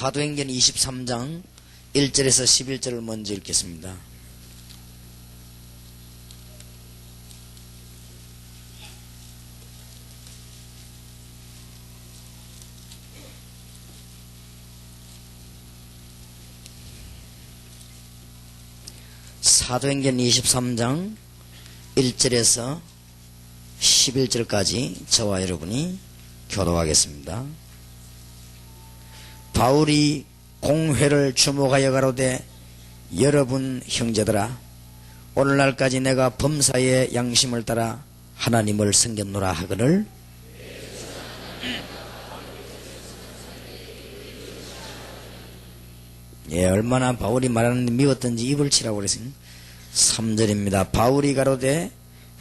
사도행전 23장 1절에서 11절을 먼저 읽겠습니다. 사도행전 23장 1절에서 11절까지 저와 여러분이 교독하겠습니다. 바울이 공회를 주목하여 가로되 여러분 형제들아 오늘날까지 내가 범사의 양심을 따라 하나님을 섬겼노라 하거늘 얼마나 바울이 말하는 미웠던지 입을 치라고 그랬습니다. 3절입니다. 바울이 가로되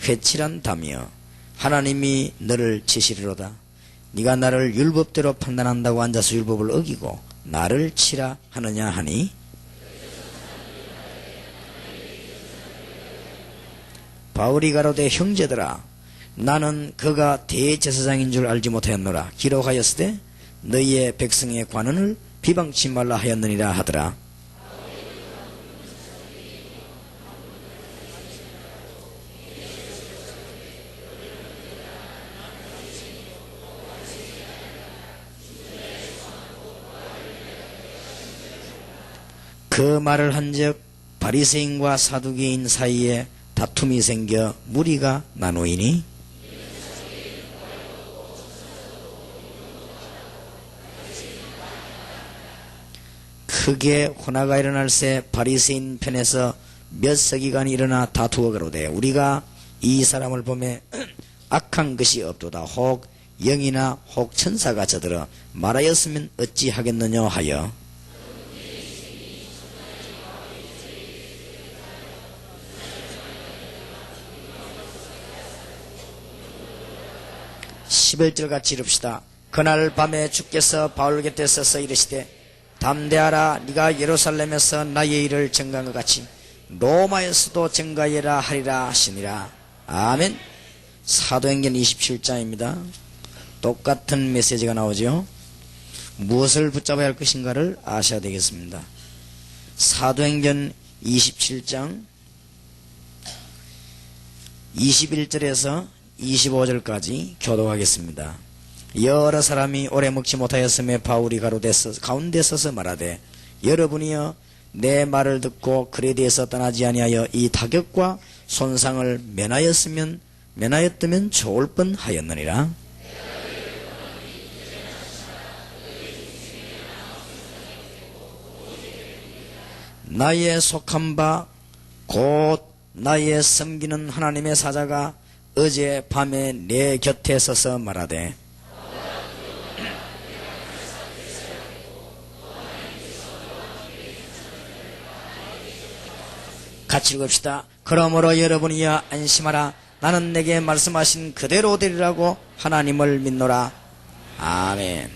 회칠한다며 하나님이 너를 치시리로다. 네가 나를 율법대로 판단한다고 앉아서 율법을 어기고 나를 치라 하느냐 하니 바울이 가로되 형제들아 나는 그가 대제사장인 줄 알지 못하였노라. 기록하였으되 너희의 백성의 관원을 비방치 말라 하였느니라 하더라. 그 말을 한즉 바리새인과 사두개인 사이에 다툼이 생겨 무리가 나누이니 크게 혼화가 일어날새 바리새인 편에서 몇 서기관이 일어나 다투어 가로되 우리가 이 사람을 보매 악한 것이 없도다. 혹 영이나 혹 천사가 저들어 말하였으면 어찌 하겠느냐 하여 11절 같이 읽읍시다. 그날 밤에 주께서 바울 곁에 서서 이르시되 담대하라. 네가 예루살렘에서 나의 일을 증거한 것 같이 로마에서도 증거하여라 하리라 하시니라. 아멘. 사도행전 27장입니다. 똑같은 메시지가 나오죠. 무엇을 붙잡아야 할 것인가를 아셔야 되겠습니다. 사도행전 27장 21절에서 25절까지 교독하겠습니다. 여러 사람이 오래 먹지 못하였음에 바울이 가운데 서서 말하되 여러분이여 내 말을 듣고 글에 대해서 떠나지 아니하여 이 타격과 손상을 면하였으면 좋을 뻔하였느니라. 나의 속한 바 곧 나의 섬기는 하나님의 사자가 어제 밤에 내 곁에 서서 말하되 같이 읽읍시다. 그러므로 여러분이여 안심하라. 나는 내게 말씀하신 그대로 되리라고 하나님을 믿노라. 아멘.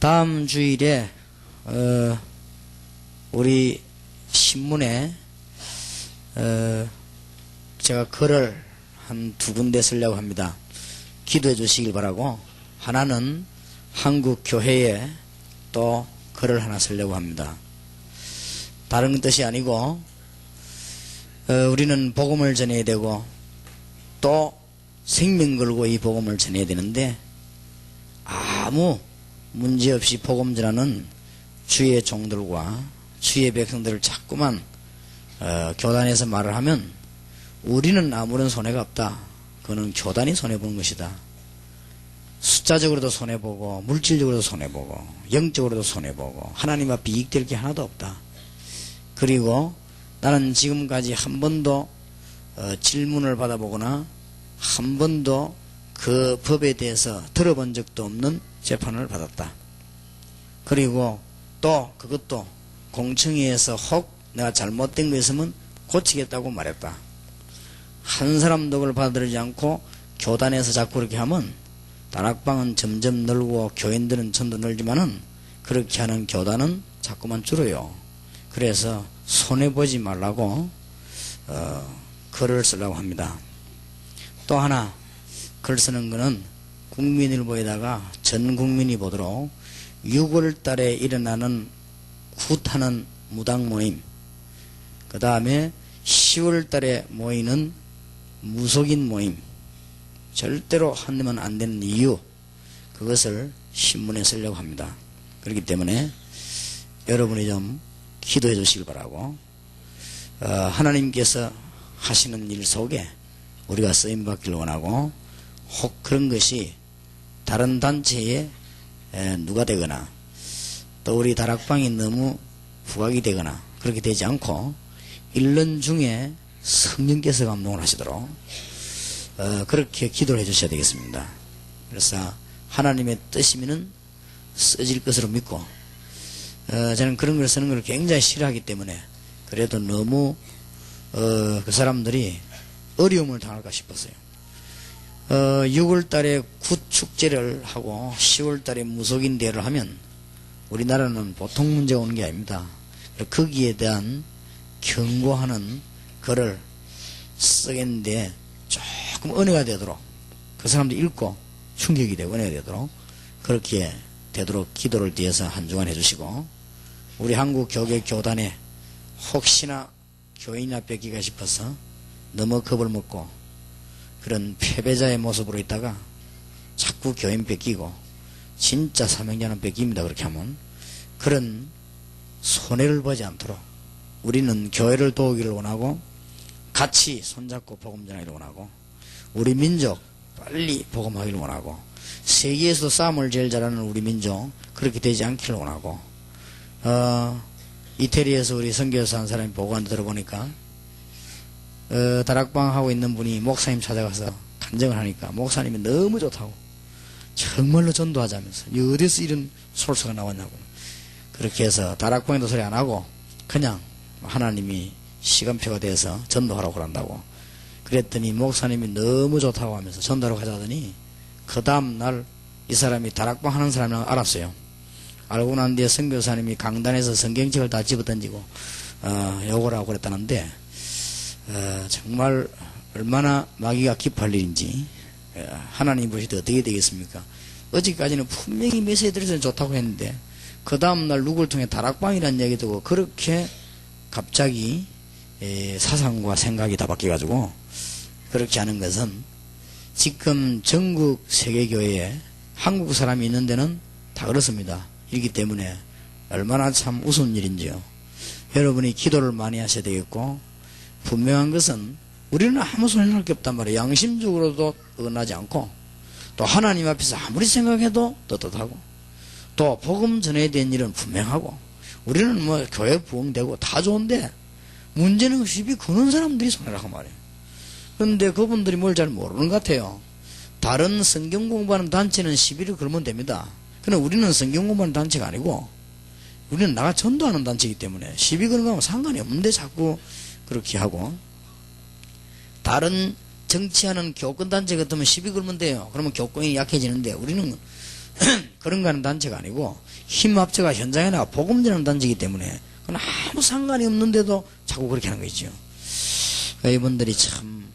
다음 주일에 우리 신문에 제가 글을 한 2군데 쓰려고 합니다. 기도해 주시길 바라고, 하나는 한국 교회에 또 글을 하나 쓰려고 합니다. 다른 뜻이 아니고 우리는 복음을 전해야 되고 또 생명 걸고 이 복음을 전해야 되는데 아무 문제없이 복음 전하는 주의 종들과 주의 백성들을 자꾸만 교단에서 말을 하면 우리는 아무런 손해가 없다. 그거는 교단이 손해보는 것이다. 숫자적으로도 손해보고 물질적으로도 손해보고 영적으로도 손해보고 하나님 앞에 이익될 게 하나도 없다. 그리고 나는 지금까지 한 번도 질문을 받아보거나 한 번도 그 법에 대해서 들어본 적도 없는 재판을 받았다. 그리고 또 그것도 공청회에서 혹 내가 잘못된 거 있으면 고치겠다고 말했다. 한 사람도 그걸 받아들이지 않고 교단에서 자꾸 그렇게 하면 다락방은 점점 늘고 교인들은 점도 늘지만은 그렇게 하는 교단은 자꾸만 줄어요. 그래서 손해보지 말라고 글을 쓰려고 합니다. 또 하나 글 쓰는 거는 국민일보에다가 전 국민이 보도록 6월 달에 일어나는 굿하는 무당 모임, 그 다음에 10월 달에 모이는 무속인 모임, 절대로 한다면 안 되는 이유, 그것을 신문에 쓰려고 합니다. 그렇기 때문에 여러분이 좀 기도해 주시길 바라고, 하나님께서 하시는 일 속에 우리가 쓰임받기를 원하고, 혹 그런 것이 다른 단체에 누가 되거나 또 우리 다락방이 너무 부각이 되거나 그렇게 되지 않고 일년 중에 성령께서 감동을 하시도록 그렇게 기도를 해 주셔야 되겠습니다. 그래서 하나님의 뜻이면은 써질 것으로 믿고, 저는 그런 걸 쓰는 걸 굉장히 싫어하기 때문에 그래도 너무 그 사람들이 어려움을 당할까 싶었어요. 6월 달에 굿축제를 하고 10월 달에 무속인 대회를 하면 우리나라는 보통 문제가 오는 게 아닙니다. 거기에 대한 경고하는 글을 쓰겠는데 조금 은혜가 되도록, 그 사람도 읽고 충격이 되고 은혜가 되도록 그렇게 되도록 기도를 뒤에서 한 주간 해주시고, 우리 한국 교계 교단에 혹시나 교인이나 뺏기가 싶어서 너무 겁을 먹고 그런 패배자의 모습으로 있다가 자꾸 교인 뺏기고 진짜 사명자는 뺏깁니다. 그렇게 하면 그런 손해를 보지 않도록 우리는 교회를 도우기를 원하고 같이 손잡고 복음 전하기를 원하고 우리 민족 빨리 복음하기를 원하고 세계에서도 싸움을 제일 잘하는 우리 민족 그렇게 되지 않기를 원하고, 이태리에서 우리 선교사 한 사람이 보고한 데 들어보니까 다락방 하고 있는 분이 목사님 찾아가서 간증을 하니까 목사님이 너무 좋다고 정말로 전도하자면서 어디서 이런 솔소가 나왔냐고, 그렇게 해서 다락방에도 소리 안 하고 그냥 하나님이 시간표가 돼서 전도하라고 그런다고 그랬더니 목사님이 너무 좋다고 하면서 전도하러 가자더니 그 다음날 이 사람이 다락방 하는 사람을 알았어요. 알고 난 뒤에 선교사님이 강단에서 성경책을 다 집어던지고 욕을 하고 그랬다는데, 정말 얼마나 마귀가 기뻐할 일인지. 하나님 보실 때 어떻게 되겠습니까? 어제까지는 분명히 메시지 들으서 좋다고 했는데 그 다음날 누구를 통해 다락방이라는 얘기 듣고 그렇게 갑자기 사상과 생각이 다 바뀌어가지고, 그렇게 하는 것은 지금 전국 세계교회에 한국 사람이 있는 데는 다 그렇습니다. 이기 때문에 얼마나 참 우스운 일인지요. 여러분이 기도를 많이 하셔야 되겠고, 분명한 것은 우리는 아무 소리 날 게 없단 말이에요. 양심적으로도 어긋나지 않고 또 하나님 앞에서 아무리 생각해도 떳떳하고 또 복음 전해야 되는 일은 분명하고, 우리는 뭐 교회 부흥되고 다 좋은데 문제는 시비 거는 사람들이 손해라고 말이에요. 그런데 그분들이 뭘 잘 모르는 것 같아요. 다른 성경 공부하는 단체는 시비를 걸면 됩니다. 그러나 우리는 성경 공부하는 단체가 아니고 우리는 나가 전도하는 단체이기 때문에 시비 거는 거하고 상관이 없는데 자꾸 그렇게 하고, 다른 정치하는 교권 단체 같으면 시비 걸면 돼요. 그러면 교권이 약해지는데 우리는 그런 거 하는 단체가 아니고 힘 합쳐가 현장에 나가 복음 전하는 단체이기 때문에 그건 아무 상관이 없는데도 자꾸 그렇게 하는 거 있죠. 이분들이 참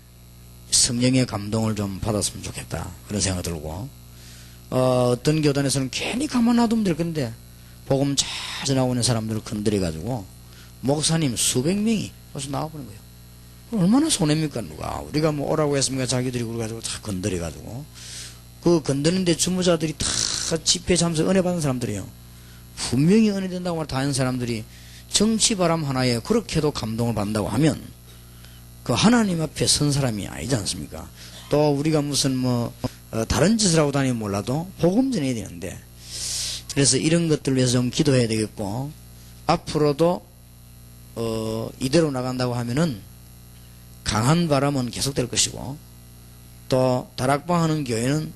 성령의 감동을 좀 받았으면 좋겠다 그런 생각 들고, 어떤 교단에서는 괜히 가만 놔두면 될 건데 복음 잘 전하고 있는 사람들을 건드려가지고 목사님 수백 명이 벌써 나와보는 거예요. 얼마나 손해입니까? 누가 우리가 뭐 오라고 했습니까? 자기들이 그래가지고 다 건드려가지고 그 건드는데 주무자들이 다 집회 참석 은혜 받은 사람들이에요. 분명히 은혜 된다고 말 다 하는 사람들이 정치 바람 하나에 그렇게도 감동을 받는다고 하면 그 하나님 앞에 선 사람이 아니지 않습니까? 또 우리가 무슨 뭐 다른 짓을 하고 다니면 몰라도 복음 전해야 되는데, 그래서 이런 것들을 위해서 좀 기도해야 되겠고, 앞으로도 이대로 나간다고 하면은 강한 바람은 계속될 것이고 또 다락방 하는 교회는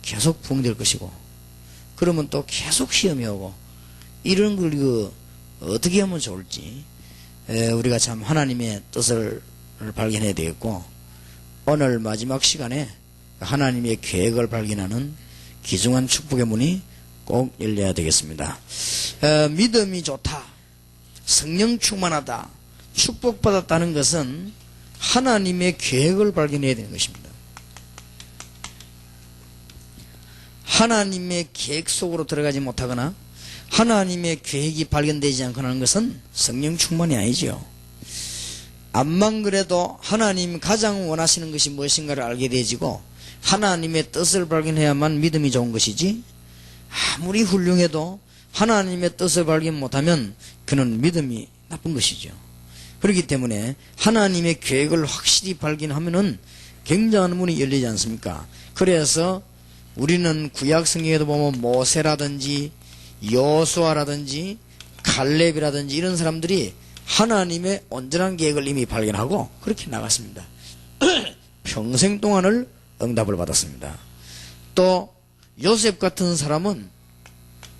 계속 부흥될 것이고, 그러면 또 계속 시험이 오고, 이런 걸 어떻게 하면 좋을지 우리가 참 하나님의 뜻을 발견해야 되겠고, 오늘 마지막 시간에 하나님의 계획을 발견하는 귀중한 축복의 문이 꼭 열려야 되겠습니다. 믿음이 좋다, 성령 충만하다, 축복받았다는 것은 하나님의 계획을 발견해야 되는 것입니다. 하나님의 계획 속으로 들어가지 못하거나 하나님의 계획이 발견되지 않거나 하는 것은 성령 충만이 아니지요. 암만 그래도 하나님 가장 원하시는 것이 무엇인가를 알게 되지고 하나님의 뜻을 발견해야만 믿음이 좋은 것이지, 아무리 훌륭해도 하나님의 뜻을 발견 못하면 그는 믿음이 나쁜 것이죠. 그렇기 때문에 하나님의 계획을 확실히 발견하면은 굉장한 문이 열리지 않습니까? 그래서 우리는 구약 성경에도 보면 모세라든지 여호수아라든지 갈렙이라든지 이런 사람들이 하나님의 온전한 계획을 이미 발견하고 그렇게 나갔습니다. 평생 동안을 응답을 받았습니다. 또 요셉 같은 사람은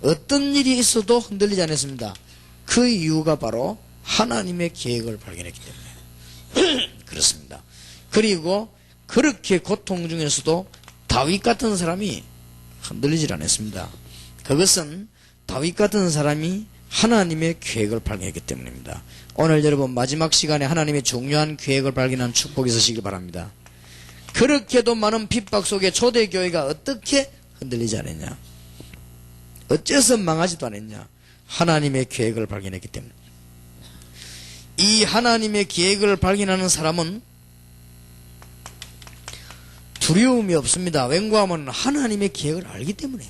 어떤 일이 있어도 흔들리지 않았습니다. 그 이유가 바로 하나님의 계획을 발견했기 때문에 그렇습니다. 그리고 그렇게 고통 중에서도 다윗 같은 사람이 흔들리질 않았습니다. 그것은 다윗 같은 사람이 하나님의 계획을 발견했기 때문입니다. 오늘 여러분 마지막 시간에 하나님의 중요한 계획을 발견한 축복이 있으시길 바랍니다. 그렇게도 많은 핍박 속에 초대교회가 어떻게 흔들리지 않았냐? 어째서 망하지도 않았냐? 하나님의 계획을 발견했기 때문에. 이 하나님의 계획을 발견하는 사람은 두려움이 없습니다. 왠고하면 하나님의 계획을 알기 때문에.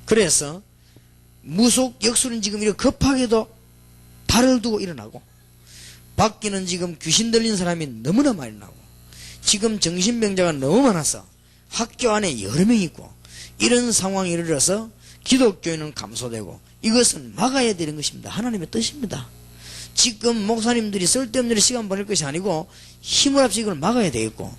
그래서 무속 역술은 지금 이렇게 급하게도 달을 두고 일어나고, 밖에는 지금 귀신 들린 사람이 너무나 많이 나오고, 지금 정신병자가 너무 많아서 학교 안에 여러 명 있고, 이런 상황이 이르러서 기독교인은 감소되고, 이것은 막아야 되는 것입니다. 하나님의 뜻입니다. 지금 목사님들이 쓸데없는 시간 보낼 것이 아니고 힘을 합쳐 이걸 막아야 되겠고,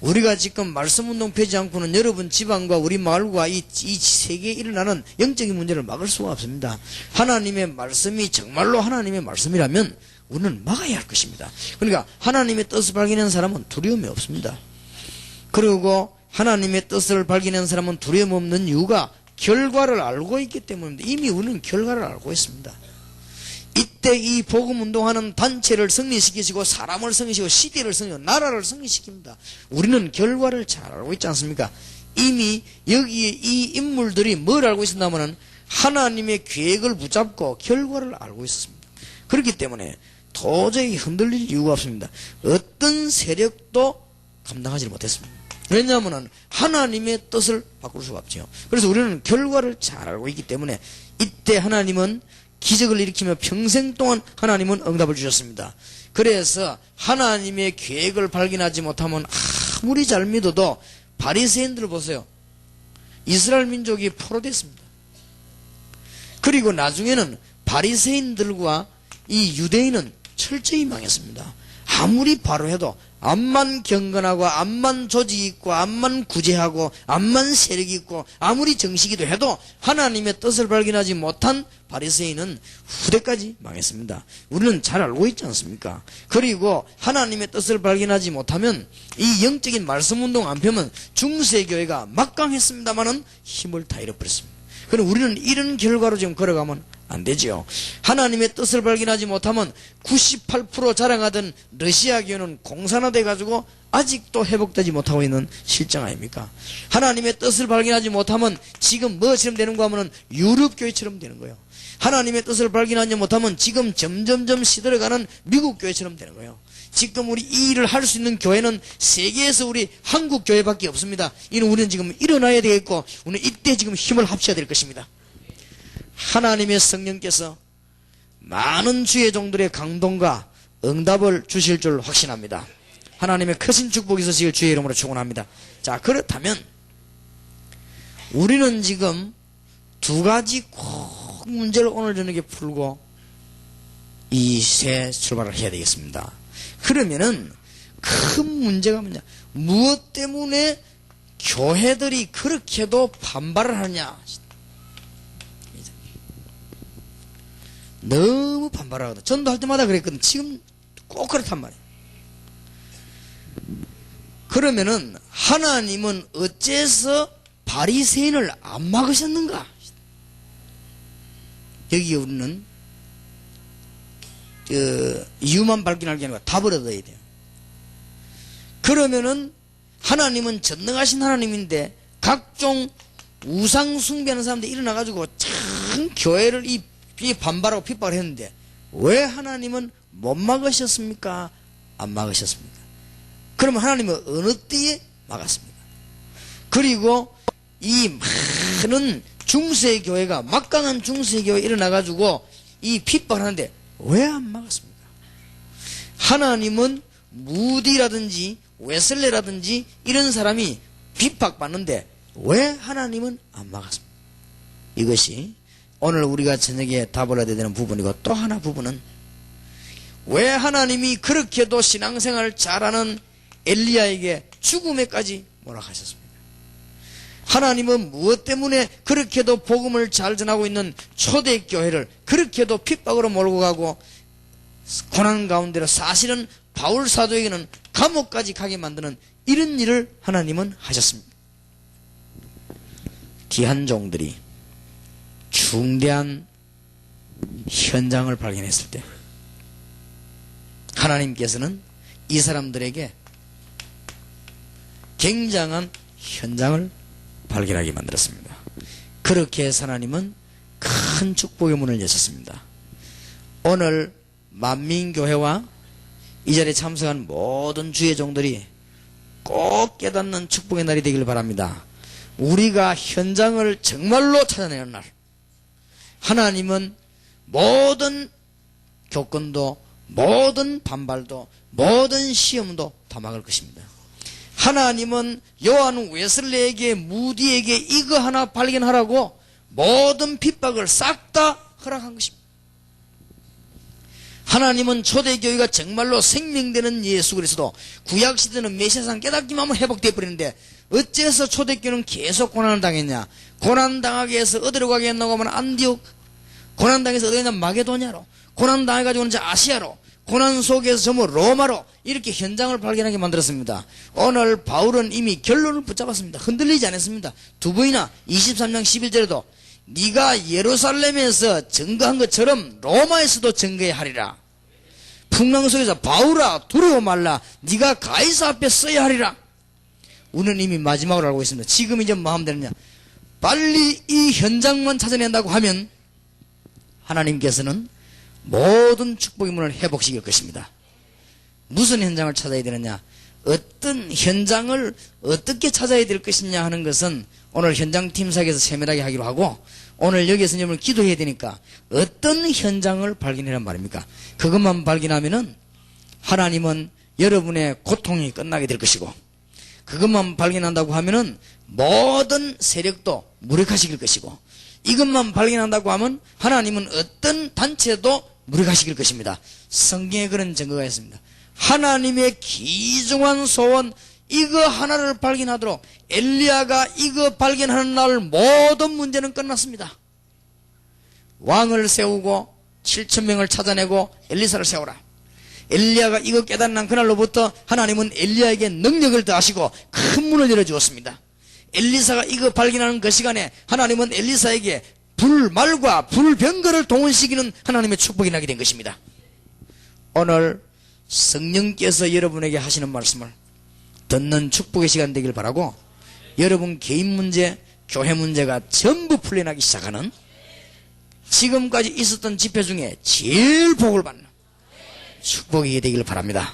우리가 지금 말씀운동 펴지 않고는 여러분 집안과 우리 마을과 이 세계에 일어나는 영적인 문제를 막을 수가 없습니다. 하나님의 말씀이 정말로 하나님의 말씀이라면 우리는 막아야 할 것입니다. 그러니까 하나님의 뜻을 발견한 사람은 두려움이 없습니다. 그리고 하나님의 뜻을 발견한 사람은 두려움 없는 이유가 결과를 알고 있기 때문입니다. 이미 우리는 결과를 알고 있습니다. 이때 이 복음운동하는 단체를 승리시키시고 사람을 승리시키고 시대를 승리시키고 나라를 승리시킵니다. 우리는 결과를 잘 알고 있지 않습니까? 이미 여기에 이 인물들이 뭘 알고 있었냐면 하나님의 계획을 붙잡고 결과를 알고 있었습니다. 그렇기 때문에 도저히 흔들릴 이유가 없습니다. 어떤 세력도 감당하지 못했습니다. 왜냐하면 하나님의 뜻을 바꿀 수가 없죠. 그래서 우리는 결과를 잘 알고 있기 때문에 이때 하나님은 기적을 일으키며 평생 동안 하나님은 응답을 주셨습니다. 그래서 하나님의 계획을 발견하지 못하면 아무리 잘 믿어도 바리새인들을 보세요. 이스라엘 민족이 포로됐습니다. 그리고 나중에는 바리새인들과 이 유대인은 철저히 망했습니다. 아무리 바로 해도 암만 경건하고 암만 조직이 있고 암만 구제하고 암만 세력이 있고 아무리 정식이도 해도 하나님의 뜻을 발견하지 못한 바리새인은 후대까지 망했습니다. 우리는 잘 알고 있지 않습니까? 그리고 하나님의 뜻을 발견하지 못하면 이 영적인 말씀운동 안 펴면 중세교회가 막강했습니다마는 힘을 다 잃어버렸습니다. 그럼 우리는 이런 결과로 지금 걸어가면 안 되지요. 하나님의 뜻을 발견하지 못하면 98% 자랑하던 러시아 교회는 공산화돼 가지고 아직도 회복되지 못하고 있는 실정 아닙니까? 하나님의 뜻을 발견하지 못하면 지금 뭐처럼 되는가 하면 유럽 교회처럼 되는 거예요. 하나님의 뜻을 발견하지 못하면 지금 점점점 시들어가는 미국 교회처럼 되는 거예요. 지금 우리 이 일을 할 수 있는 교회는 세계에서 우리 한국 교회밖에 없습니다. 이는 우리는 지금 일어나야 되겠고 우리는 이때 지금 힘을 합쳐야 될 것입니다. 하나님의 성령께서 많은 주의 종들의 강동과 응답을 주실 줄 확신합니다. 하나님의 크신 축복이 있으시길 주의 이름으로 축원합니다. 자, 그렇다면 우리는 지금 두 가지 꼭 문제를 오늘 저녁에 풀고 이 새 출발을 해야 되겠습니다. 그러면은 큰 문제가 뭐냐? 무엇 때문에 교회들이 그렇게도 반발을 하느냐? 너무 반발하거든. 전도할 때마다 그랬거든. 지금 꼭 그렇단 말이에요. 그러면은 하나님은 어째서 바리새인을 안 막으셨는가? 여기 우리는 이유만 발견할 게 아니라 답을 얻어야 돼요. 그러면은 하나님은 전능하신 하나님인데 각종 우상 숭배하는 사람들이 일어나가지고 참 교회를 이 반발하고 핍박을 했는데 왜 하나님은 못 막으셨습니까? 안 막으셨습니까? 그러면 하나님은 어느 때에 막았습니까? 그리고 이 많은 중세교회가 막강한 중세교회 일어나가지고 이 핍박을 하는데 왜 안 막았습니까? 하나님은 무디라든지 웨슬레라든지 이런 사람이 핍박받는데 왜 하나님은 안 막았습니까? 이것이 오늘 우리가 저녁에 답을 해야 되는 부분이고, 또 하나 부분은 왜 하나님이 그렇게도 신앙생활을 잘하는 엘리야에게 죽음에까지 몰아가셨습니까? 하나님은 무엇 때문에 그렇게도 복음을 잘 전하고 있는 초대교회를 그렇게도 핍박으로 몰고 가고 고난 가운데로 사실은 바울 사도에게는 감옥까지 가게 만드는 이런 일을 하나님은 하셨습니다. 귀한 종들이 중대한 현장을 발견했을 때 하나님께서는 이 사람들에게 굉장한 현장을 발견하게 만들었습니다. 그렇게 해서 하나님은 큰 축복의 문을 여셨습니다. 오늘 만민교회와 이 자리에 참석한 모든 주의 종들이 꼭 깨닫는 축복의 날이 되길 바랍니다. 우리가 현장을 정말로 찾아내는 날, 하나님은 모든 교권도, 모든 반발도, 모든 시험도 다 막을 것입니다. 하나님은 요한 웨슬레에게, 무디에게 이거 하나 발견하라고 모든 핍박을 싹 다 허락한 것입니다. 하나님은 초대교회가 정말로 생명되는 예수 그리스도, 구약시대는 메시아상 깨닫기만 하면 회복되어 버리는데 어째서 초대교회는 계속 고난을 당했냐? 고난당하게 해서 어디로 가게 했나고 하면 안디옥, 고난당해서 어디냐? 마게도냐로, 고난당해가지고는 이제 아시아로, 고난 속에서 전부 로마로 이렇게 현장을 발견하게 만들었습니다. 오늘 바울은 이미 결론을 붙잡았습니다. 흔들리지 않았습니다. 두 번이나 23장 11절에도 네가 예루살렘에서 증거한 것처럼 로마에서도 증거해야 하리라. 풍랑 속에서 바울아 두려워 말라, 네가 가이사 앞에 서야 하리라. 우리는 이미 마지막으로 알고 있습니다. 지금 이제 뭐 하면 되느냐? 빨리 이 현장만 찾아낸다고 하면 하나님께서는 모든 축복의 문을 회복시킬 것입니다. 무슨 현장을 찾아야 되느냐? 어떤 현장을 어떻게 찾아야 될 것이냐 하는 것은 오늘 현장팀사에서 세밀하게 하기로 하고, 오늘 여기에서 여러분 기도해야 되니까 어떤 현장을 발견하란 말입니까? 그것만 발견하면은 하나님은 여러분의 고통이 끝나게 될 것이고, 그것만 발견한다고 하면은 모든 세력도 무력화시킬 것이고, 이것만 발견한다고 하면 하나님은 어떤 단체도 무력화시킬 것입니다. 성경에 그런 증거가 있습니다. 하나님의 귀중한 소원, 이거 하나를 발견하도록 엘리야가 이거 발견하는 날 모든 문제는 끝났습니다. 왕을 세우고 7,000명을 찾아내고 엘리사를 세우라. 엘리야가 이거 깨닫는 그날로부터 하나님은 엘리야에게 능력을 더하시고 큰 문을 열어주었습니다. 엘리사가 이거 발견하는 그 시간에 하나님은 엘리사에게 불말과 불병거를 동원시키는 하나님의 축복이 나게 된 것입니다. 오늘 성령께서 여러분에게 하시는 말씀을 듣는 축복의 시간 되길 바라고, 여러분 개인 문제, 교회 문제가 전부 풀려나기 시작하는, 지금까지 있었던 집회 중에 제일 복을 받는 축복이 되길 바랍니다.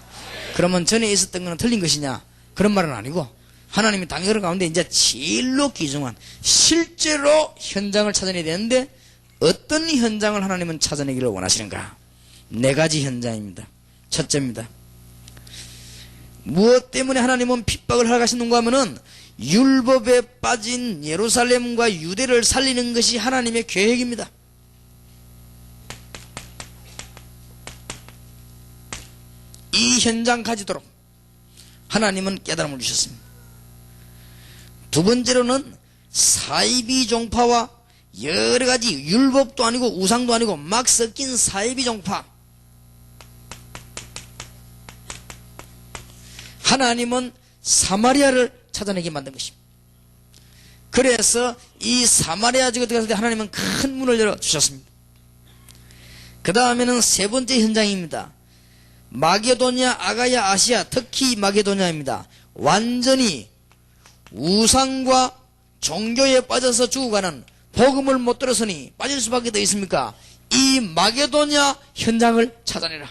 그러면 전에 있었던 것은 틀린 것이냐? 그런 말은 아니고, 하나님이 당연한 가운데 이제 제일로 귀중한 실제로 현장을 찾아내야 되는데, 어떤 현장을 하나님은 찾아내기를 원하시는가? 4가지 현장입니다. 첫째입니다. 무엇 때문에 하나님은 핍박을 허락하시는가 하면은 율법에 빠진 예루살렘과 유대를 살리는 것이 하나님의 계획입니다. 이 현장 가지도록 하나님은 깨달음을 주셨습니다. 두 번째로는 사이비 종파와 여러가지 율법도 아니고 우상도 아니고 막 섞인 사이비 종파, 하나님은 사마리아를 찾아내게 만든 것입니다. 그래서 이 사마리아 지역에 들어갔을 때 하나님은 큰 문을 열어주셨습니다. 그 다음에는 세 번째 현장입니다. 마게도냐, 아가야, 아시아, 특히 마게도냐입니다. 완전히 우상과 종교에 빠져서 죽어가는 복음을 못 들었으니 빠질 수밖에 더 있습니까? 이 마게도냐 현장을 찾아내라.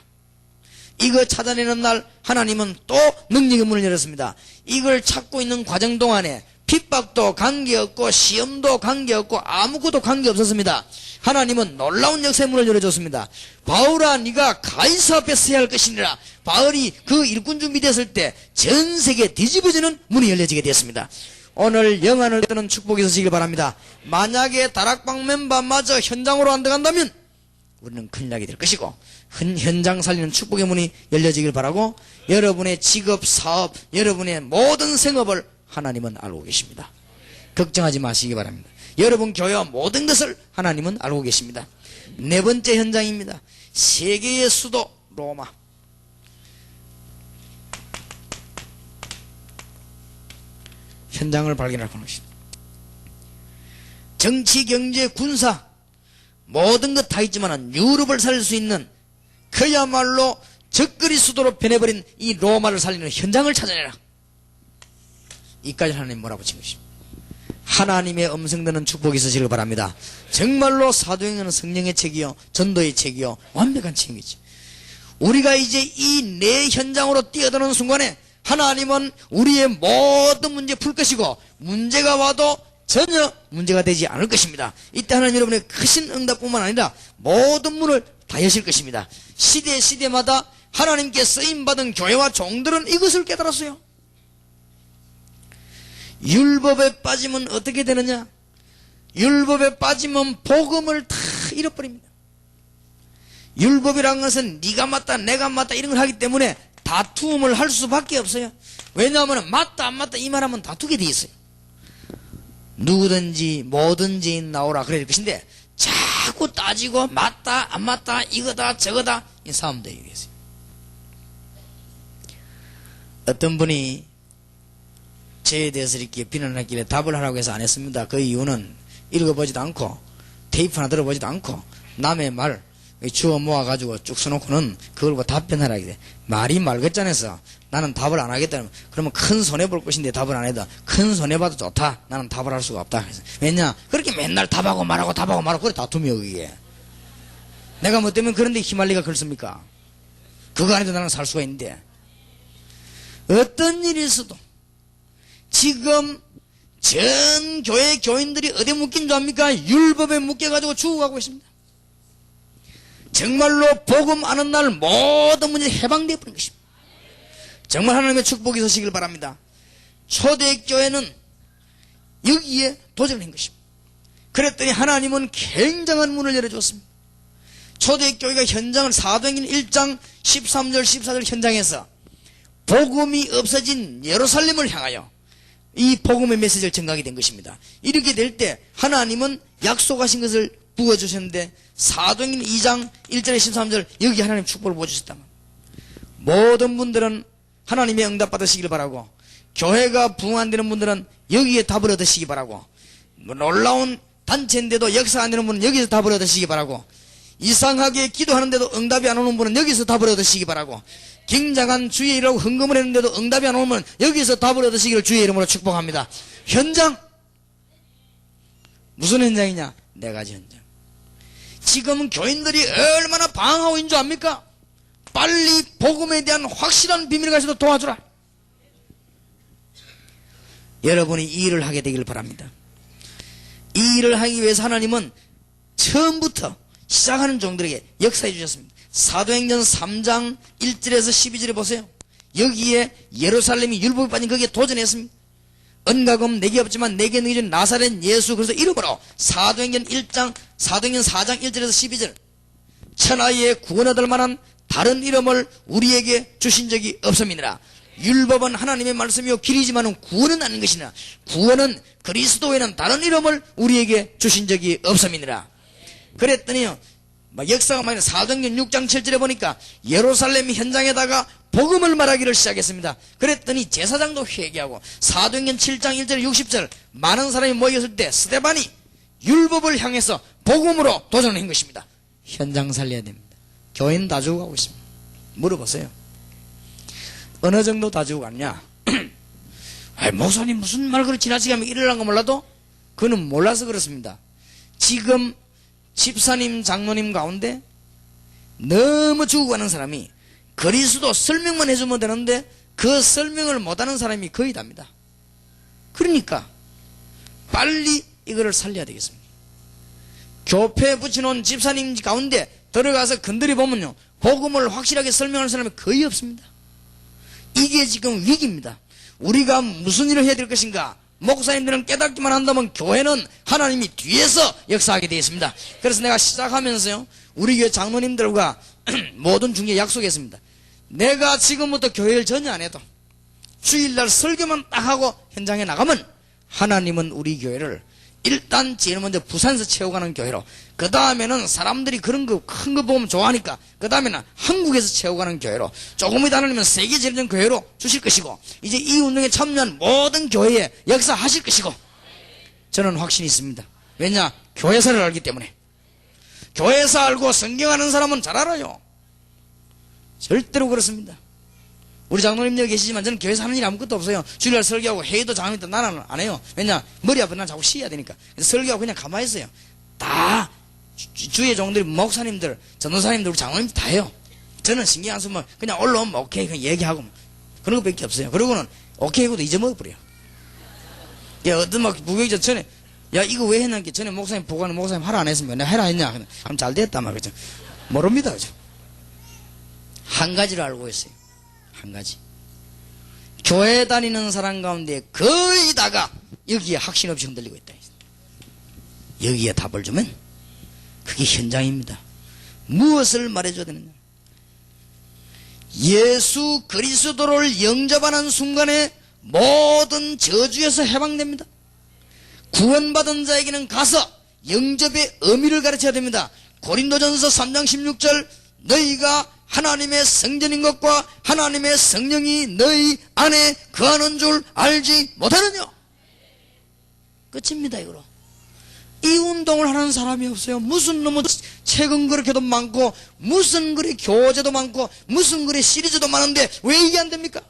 이거 찾아내는 날 하나님은 또 능력의 문을 열었습니다. 이걸 찾고 있는 과정 동안에 핍박도 관계없고 시험도 관계없고 아무것도 관계없었습니다. 하나님은 놀라운 역사의 문을 열어줬습니다. 바울아, 네가 가이사 앞에 서야 할 것이니라. 바울이 그 일꾼 준비됐을 때 전 세계 뒤집어지는 문이 열려지게 되었습니다. 오늘 영안을 뜨는 축복이 있으시길 바랍니다. 만약에 다락방 멤버마저 현장으로 안 들어간다면 우리는 큰일 나게 될 것이고, 현장 살리는 축복의 문이 열려지길 바라고, 여러분의 직업, 사업, 여러분의 모든 생업을 하나님은 알고 계십니다. 걱정하지 마시기 바랍니다. 여러분 교회와 모든 것을 하나님은 알고 계십니다. 네 번째 현장입니다. 세계의 수도 로마. 현장을 발견할 것입니다. 정치, 경제, 군사 모든 것 다 있지만 유럽을 살릴 수 있는 그야말로 적그리 수도로 변해버린 이 로마를 살리는 현장을 찾아내라. 이까지 하나님 몰아붙인 것입니다. 하나님의 음성 듣는 축복이 있으시길 바랍니다. 정말로 사도행전은 성령의 책이요, 전도의 책이요, 완벽한 책이지. 우리가 이제 이 내 현장으로 뛰어드는 순간에 하나님은 우리의 모든 문제 풀 것이고, 문제가 와도 전혀 문제가 되지 않을 것입니다. 이때 하나님 여러분의 크신 응답뿐만 아니라 모든 문을 다 여실 것입니다. 시대마다 하나님께 쓰임받은 교회와 종들은 이것을 깨달았어요. 율법에 빠지면 어떻게 되느냐? 율법에 빠지면 복음을 다 잃어버립니다. 율법이라는 것은 네가 맞다 내가 맞다 이런 걸 하기 때문에 다툼을 할 수밖에 없어요. 왜냐하면 맞다 안 맞다 이 말하면 다투게 돼 있어요. 누구든지 뭐든지 나오라 그럴 것인데 자꾸 따지고 맞다 안 맞다 이거다 저거다 이 싸움도 얘기했어요. 어떤 분이 저에 대해서 이렇게 비난했길래 답을 하라고 해서 안 했습니다. 그 이유는 읽어보지도 않고 테이프 하나 들어보지도 않고 남의 말 주워 모아가지고 쭉 써놓고는 그걸 뭐 답변하라 이래. 말이 말끝잔해서 나는 답을 안 하겠다. 그러면 큰 손해볼 것인데 답을 안 해도 큰 손해봐도 좋다. 나는 답을 할 수가 없다. 그래서 왜냐? 그렇게 맨날 답하고 말하고 그래 다툼이요 그게. 내가 뭐 때문에 그런데 휘말리가 그렇습니까? 그거 안에도 나는 살 수가 있는데 어떤 일이 있어도 지금 전 교회 교인들이 어디에 묶인 줄 압니까? 율법에 묶여가지고 죽어가고 있습니다. 정말로 복음 아는 날 모든 문제 해방되어 버린 것입니다. 정말 하나님의 축복이 있으시길 바랍니다. 초대교회는 여기에 도전을 한 것입니다. 그랬더니 하나님은 굉장한 문을 열어줬습니다. 초대교회가 현장을 사도행전 1장 13절 14절 현장에서 복음이 없어진 예루살렘을 향하여 이 복음의 메시지를 전가하게 된 것입니다. 이렇게 될 때 하나님은 약속하신 것을 부어주셨는데 사도행전 2장 1절에 13절 여기 하나님 축복을 부어주셨다. 모든 분들은 하나님의 응답 받으시길 바라고, 교회가 부흥 안 되는 분들은 여기에 답을 얻으시기 바라고, 놀라운 단체인데도 역사 안 되는 분은 여기서 답을 얻으시기 바라고, 이상하게 기도하는데도 응답이 안 오는 분은 여기서 답을 얻으시기 바라고, 굉장한 주의 일하고 헌금을 했는데도 응답이 안 오면 여기서 답을 얻으시기를 주의 이름으로 축복합니다. 현장 무슨 현장이냐? 네 가지 현장. 지금 교인들이 얼마나 방황하고 있는 줄 압니까? 빨리 복음에 대한 확실한 비밀을 가지고 도와주라. 여러분이 이 일을 하게 되기를 바랍니다. 이 일을 하기 위해서 하나님은 처음부터 시작하는 종들에게 역사해 주셨습니다. 사도행전 3장 1절에서 12절에 보세요. 여기에 예루살렘이 율법에 빠진 거기에 도전했습니다. 은가금 내게 없지만 내게 능히 준 나사렛 예수 그래서 이름으로 사도행전 4장 1절에서 12절 천하에 구원 얻을 만한 다른 이름을 우리에게 주신 적이 없음이니라. 율법은 하나님의 말씀이요 길이지만은 구원은 아닌 것이니라. 구원은 그리스도에는 다른 이름을 우리에게 주신 적이 없음이니라. 그랬더니요 역사가 많이 사도행전 6장 7절에 보니까 예루살렘 현장에다가 복음을 말하기를 시작했습니다. 그랬더니 제사장도 회개하고 사도행전 7장 1절 60절 많은 사람이 모였을 때 스데반이 율법을 향해서 복음으로 도전한 것입니다. 현장 살려야 됩니다. 교인 다 죽어가고 있습니다. 물어보세요. 어느 정도 다 죽어갔냐? 목사님 무슨 말 그렇게 지나치게 하면 이러란 거 몰라도 그는 몰라서 그렇습니다. 지금 집사님, 장로님 가운데 너무 죽어가는 사람이 그리스도 설명만 해주면 되는데 그 설명을 못하는 사람이 거의 답니다. 그러니까 빨리 이거를 살려야 되겠습니다. 교패 붙여놓은 집사님 가운데 들어가서 건드려 보면요, 복음을 확실하게 설명하는 사람이 거의 없습니다. 이게 지금 위기입니다. 우리가 무슨 일을 해야 될 것인가? 목사님들은 깨닫기만 한다면 교회는 하나님이 뒤에서 역사하게 되어 있습니다. 그래서 내가 시작하면서요, 우리 교회 장로님들과 모든 중에 약속했습니다. 내가 지금부터 교회를 전혀 안 해도 주일날 설교만 딱 하고 현장에 나가면 하나님은 우리 교회를 일단 제일 먼저 부산에서 채워가는 교회로, 그 다음에는 사람들이 그런 거 큰 거 보면 좋아하니까 그 다음에는 한국에서 채워가는 교회로, 조금 이따 하나님은 세계 제일전 교회로 주실 것이고, 이제 이 운동에 참여한 모든 교회에 역사하실 것이고, 저는 확신이 있습니다. 왜냐? 교회사를 알기 때문에. 교회사 알고 성경 아는 사람은 잘 알아요. 절대로 그렇습니다. 우리 장로님들 계시지만 저는 교회에서 하는 일 아무것도 없어요. 주일날 설교하고 회의도 장로님도 나는 안 해요. 왜냐? 머리 아프면 난 자꾸 쉬어야 되니까. 그래서 설교하고 그냥 가만히 있어요. 다 주의 종들이, 목사님들, 전도사님들, 우리 장로님들 다 해요. 저는 신경 안 쓰면 그냥 올라오면 오케이 그냥 얘기하고 그런 것밖에 없어요. 그러고는 오케이 하고도 잊어먹어버려요. 어떤 막 부교육자 전에 야 이거 왜 했는지 전에 목사님 보고하는 목사님 하라 안 했으면 내가 해라 했냐 하면 잘 됐단 말이죠. 모릅니다. 그죠? 한 가지를 알고 있어요. 한 가지. 교회 다니는 사람 가운데 거의 다가 여기에 확신 없이 흔들리고 있다. 여기에 답을 주면 그게 현장입니다. 무엇을 말해줘야 되느냐? 예수 그리스도를 영접하는 순간에 모든 저주에서 해방됩니다. 구원받은 자에게는 가서 영접의 의미를 가르쳐야 됩니다. 고린도전서 3장 16절 너희가 하나님의 성전인 것과 하나님의 성령이 너희 안에 거하는 줄 알지 못하느냐? 끝입니다. 이거로. 이 운동을 하는 사람이 없어요. 무슨 놈의 책은 그렇게도 많고 무슨 글의 교재도 많고 무슨 글의 시리즈도 많은데 왜 이게 안 됩니까?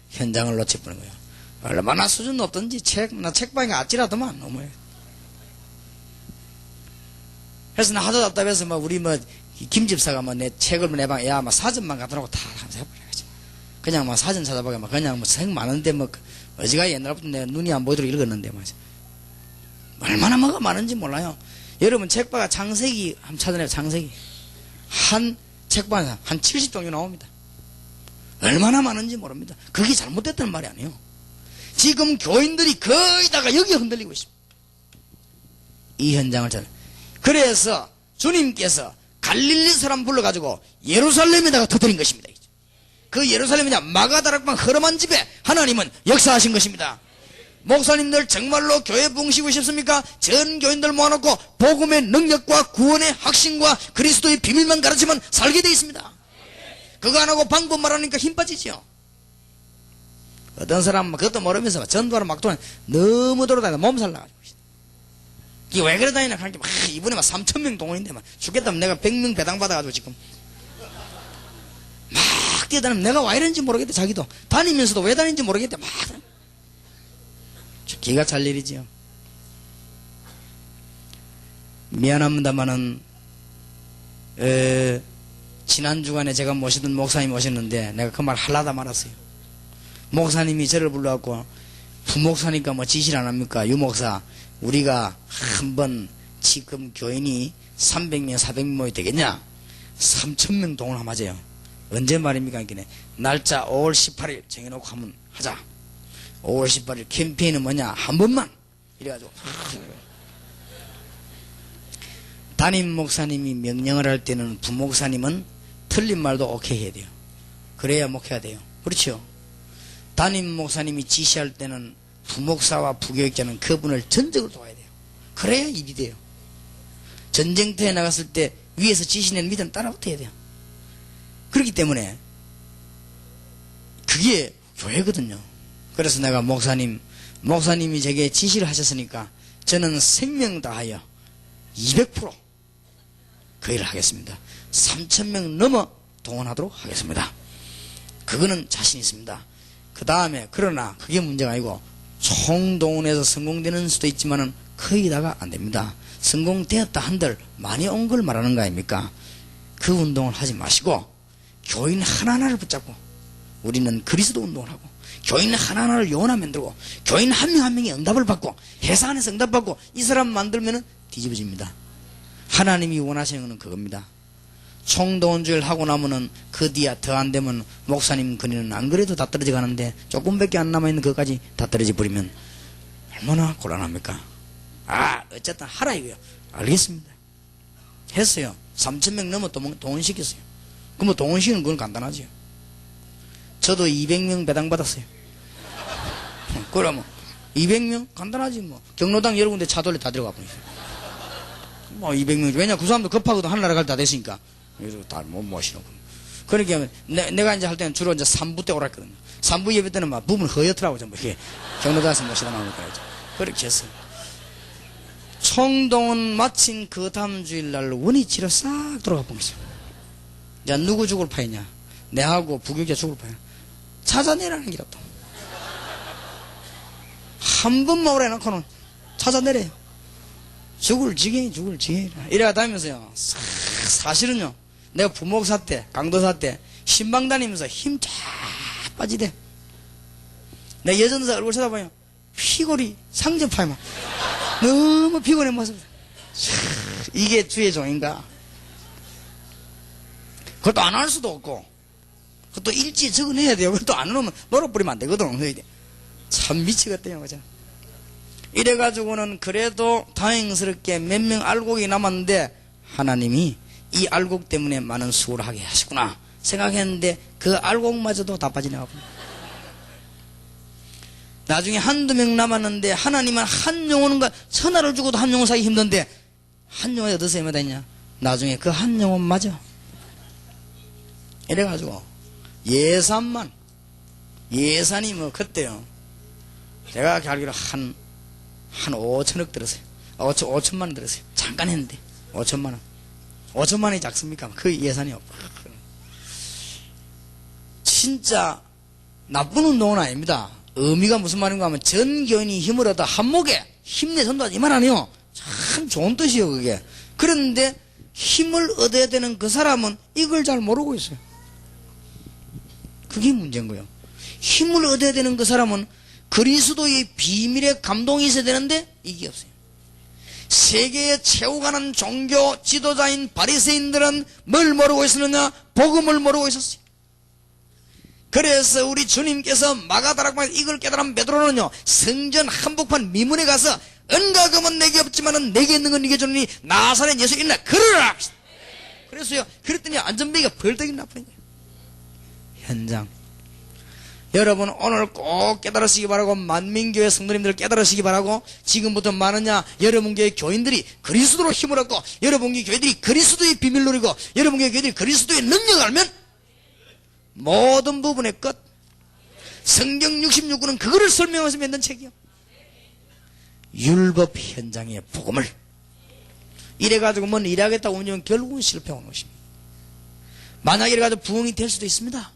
현장을 놓쳐버린 거예요. 얼마나 수준 높든지 나 책방에 아찔하더만 너무해. 그래서 나 하도 답답해서 우리 김집사가 내 책을 내방 야 사전만 갖다 놓고 다 해버려야지. 그냥 사전 찾아보게 그냥 책 많은데 어지가 옛날부터 내 눈이 안 보이도록 읽었는데 얼마나 뭐가 많은지 몰라요. 여러분 책방가 창세기 한번 찾아내요. 창세기 한 책방에 한 70종이 나옵니다. 얼마나 많은지 모릅니다. 그게 잘못됐다는 말이 아니에요. 지금 교인들이 거의 다가 여기에 흔들리고 있습니다. 이 현장을 찾아. 그래서 주님께서 갈릴리 사람 불러가지고 예루살렘에다가 터뜨린 것입니다. 그 예루살렘이냐 마가다락방 허름한 집에 하나님은 역사하신 것입니다. 목사님들 정말로 교회 붕시고 싶습니까? 전 교인들 모아놓고 복음의 능력과 구원의 확신과 그리스도의 비밀만 가르치면 살게 되어 있습니다. 그거 안 하고 방법 말하니까 힘 빠지죠. 어떤 사람은 그것도 모르면서 전도하러 막 돌아 너무 돌아다니까 몸살 나가지고. 이게 왜 그래 다니나 하니까 이번에 3,000명 동원인데 죽겠다면 내가 100명 배당 받아가지고 지금 막 뛰어다니면 내가 왜 이런지 모르겠대. 자기도 다니면서도 왜 다니는지 모르겠대. 막 기가 찰 일이지요. 미안합니다만은 지난 주간에 제가 모시던 목사님 오셨는데 내가 그 말 하려다 말았어요. 목사님이 저를 불러갖고 부목사니까 지시를 안 합니까? 유목사 우리가 한번 지금 교인이 300명 400명이 되겠냐? 3,000명 동원 한번 하자요. 언제 말입니까? 날짜 5월 18일 정해놓고 한번 하자. 5월 18일 캠페인은 뭐냐? 한 번만 이래가지고 담임 목사님이 명령을 할 때는 부목사님은 틀린 말도 오케이 해야 돼요. 그래야 목해야 돼요. 그렇죠? 담임 목사님이 지시할 때는 부목사와 부교육자는 그분을 전적으로 도와야 돼요. 그래야 일이 돼요. 전쟁터에 나갔을 때 위에서 지시는 밑은 따라붙어야 돼요. 그렇기 때문에 그게 교회거든요. 그래서 내가 목사님이 제게 지시를 하셨으니까 저는 생명 다하여 200% 그 일을 하겠습니다. 3,000명 넘어 동원하도록 하겠습니다. 그거는 자신 있습니다. 그 다음에 그러나 그게 문제가 아니고 총동원해서 성공되는 수도 있지만은 거의 다가 안 됩니다. 성공되었다 한들 많이 온 걸 말하는 거 아닙니까? 그 운동을 하지 마시고 교인 하나하나를 붙잡고 우리는 그리스도 운동을 하고 교인 하나하나를 요원화 만들고 교인 한 명 한 명이 응답을 받고 회사 안에서 응답받고 이 사람 만들면은 뒤집어집니다. 하나님이 원하시는 것은 그겁니다. 총동원주의를 하고 나면은 그 뒤에 더 안 되면 목사님 그리는 안 그래도 다 떨어져 가는데 조금밖에 안 남아있는 그것까지 다 떨어져 버리면 얼마나 곤란합니까? 어쨌든 하라 이거요. 알겠습니다. 했어요. 3,000명 넘어 동원시켰어요. 그럼 동원시키는 건 간단하죠. 저도 200명 배당받았어요. 그러면 200명? 간단하지 뭐. 경로당 여러 군데 차 돌려 다 들어가 버리죠. 뭐 200명. 왜냐 그 사람도 급하고도 하늘나라 갈 때 다 됐으니까. 그래서 다 못 모시는 거. 그러니까 내가 이제 할 때는 주로 이제 3부 때 오랬거든요. 3부 예배 때는 막 부분 허옇더라고 전부 이렇게 경로당에서 모시다 나오니까 그렇게 했어요. 총동원 마친 그 다음 주일날 원위치로 싹 돌아가 보겠어요. 이제 누구 죽을 파이냐? 내하고 부교자 죽을 파이냐? 찾아내라는 길 없다. 한 번만 오래 놓고는 찾아내래요. 죽을 지경이 이래가 다니면서요. 사실은요. 내가 부목사 때, 강도사 때 신방 다니면서 힘 쫙 빠지대. 내 예전사 얼굴 쳐다보면 피골이 상접하면 너무 피곤해 모습. 이게 주의 종인가? 그것도 안 할 수도 없고 그것도 일찍 적응해야 돼요. 그것도 안 하면 놀아버리면 안 되거든. 참 미치겠대요. 그죠? 이래가지고는 그래도 다행스럽게 몇 명 알곡이 남았는데 하나님이 이 알곡 때문에 많은 수고를 하게 하시구나 생각했는데 그 알곡마저도 다 빠지나가 봅니다. 나중에 한두 명 남았는데 하나님은 한 영혼과 천하를 주고도 한 영혼 사기 힘든데 한 영혼이 어디서 애매다 했냐? 나중에 그 한 영혼 맞아. 이래가지고 예산이 뭐 그때요. 제가 알기로 한 5천억 들었어요. 5천만 원 들었어요. 잠깐 했는데 5천만 원. 5천만 원이 작습니까? 그 예산이 없고. 진짜 나쁜 운동은 아닙니다. 의미가 무슨 말인가 하면 전 교인이 힘을 얻어 한목에 힘내 전도하지 이 말 아니에요. 참 좋은 뜻이에요 그게. 그런데 힘을 얻어야 되는 그 사람은 이걸 잘 모르고 있어요. 그게 문제인 거예요. 힘을 얻어야 되는 그 사람은 그리스도의 비밀의 감동이 있어야 되는데 이게 없어요. 세계에 채워가는 종교 지도자인 바리새인들은 뭘 모르고 있었느냐? 복음을 모르고 있었어요. 그래서 우리 주님께서 마가다락방에서 이걸 깨달은 베드로는요 성전 한복판 미문에 가서 은과금은 내게 없지만은 내게 있는 건 네게 주느니 나사렛 예수 일어나 걸으라. 그랬어요. 그랬더니 안전뱅이가 벌떡 일어나버린 거예요. 현장. 여러분 오늘 꼭 깨달으시기 바라고 만민교회 성도님들 깨달으시기 바라고 지금부터 많으냐 여러분 교회 교인들이 그리스도로 힘을 얻고 여러분 교회 교회들이 그리스도의 비밀을 누리고 여러분 교회 교회들이 그리스도의 능력을 알면 모든 부분의 끝. 성경 66권은 그거를 설명해서 만든 책이요. 율법 현장의 복음을 이래가지고 뭔 일하겠다고 움직이면 결국은 실패하는 것입니다. 만약에 이래가지고 부흥이 될 수도 있습니다.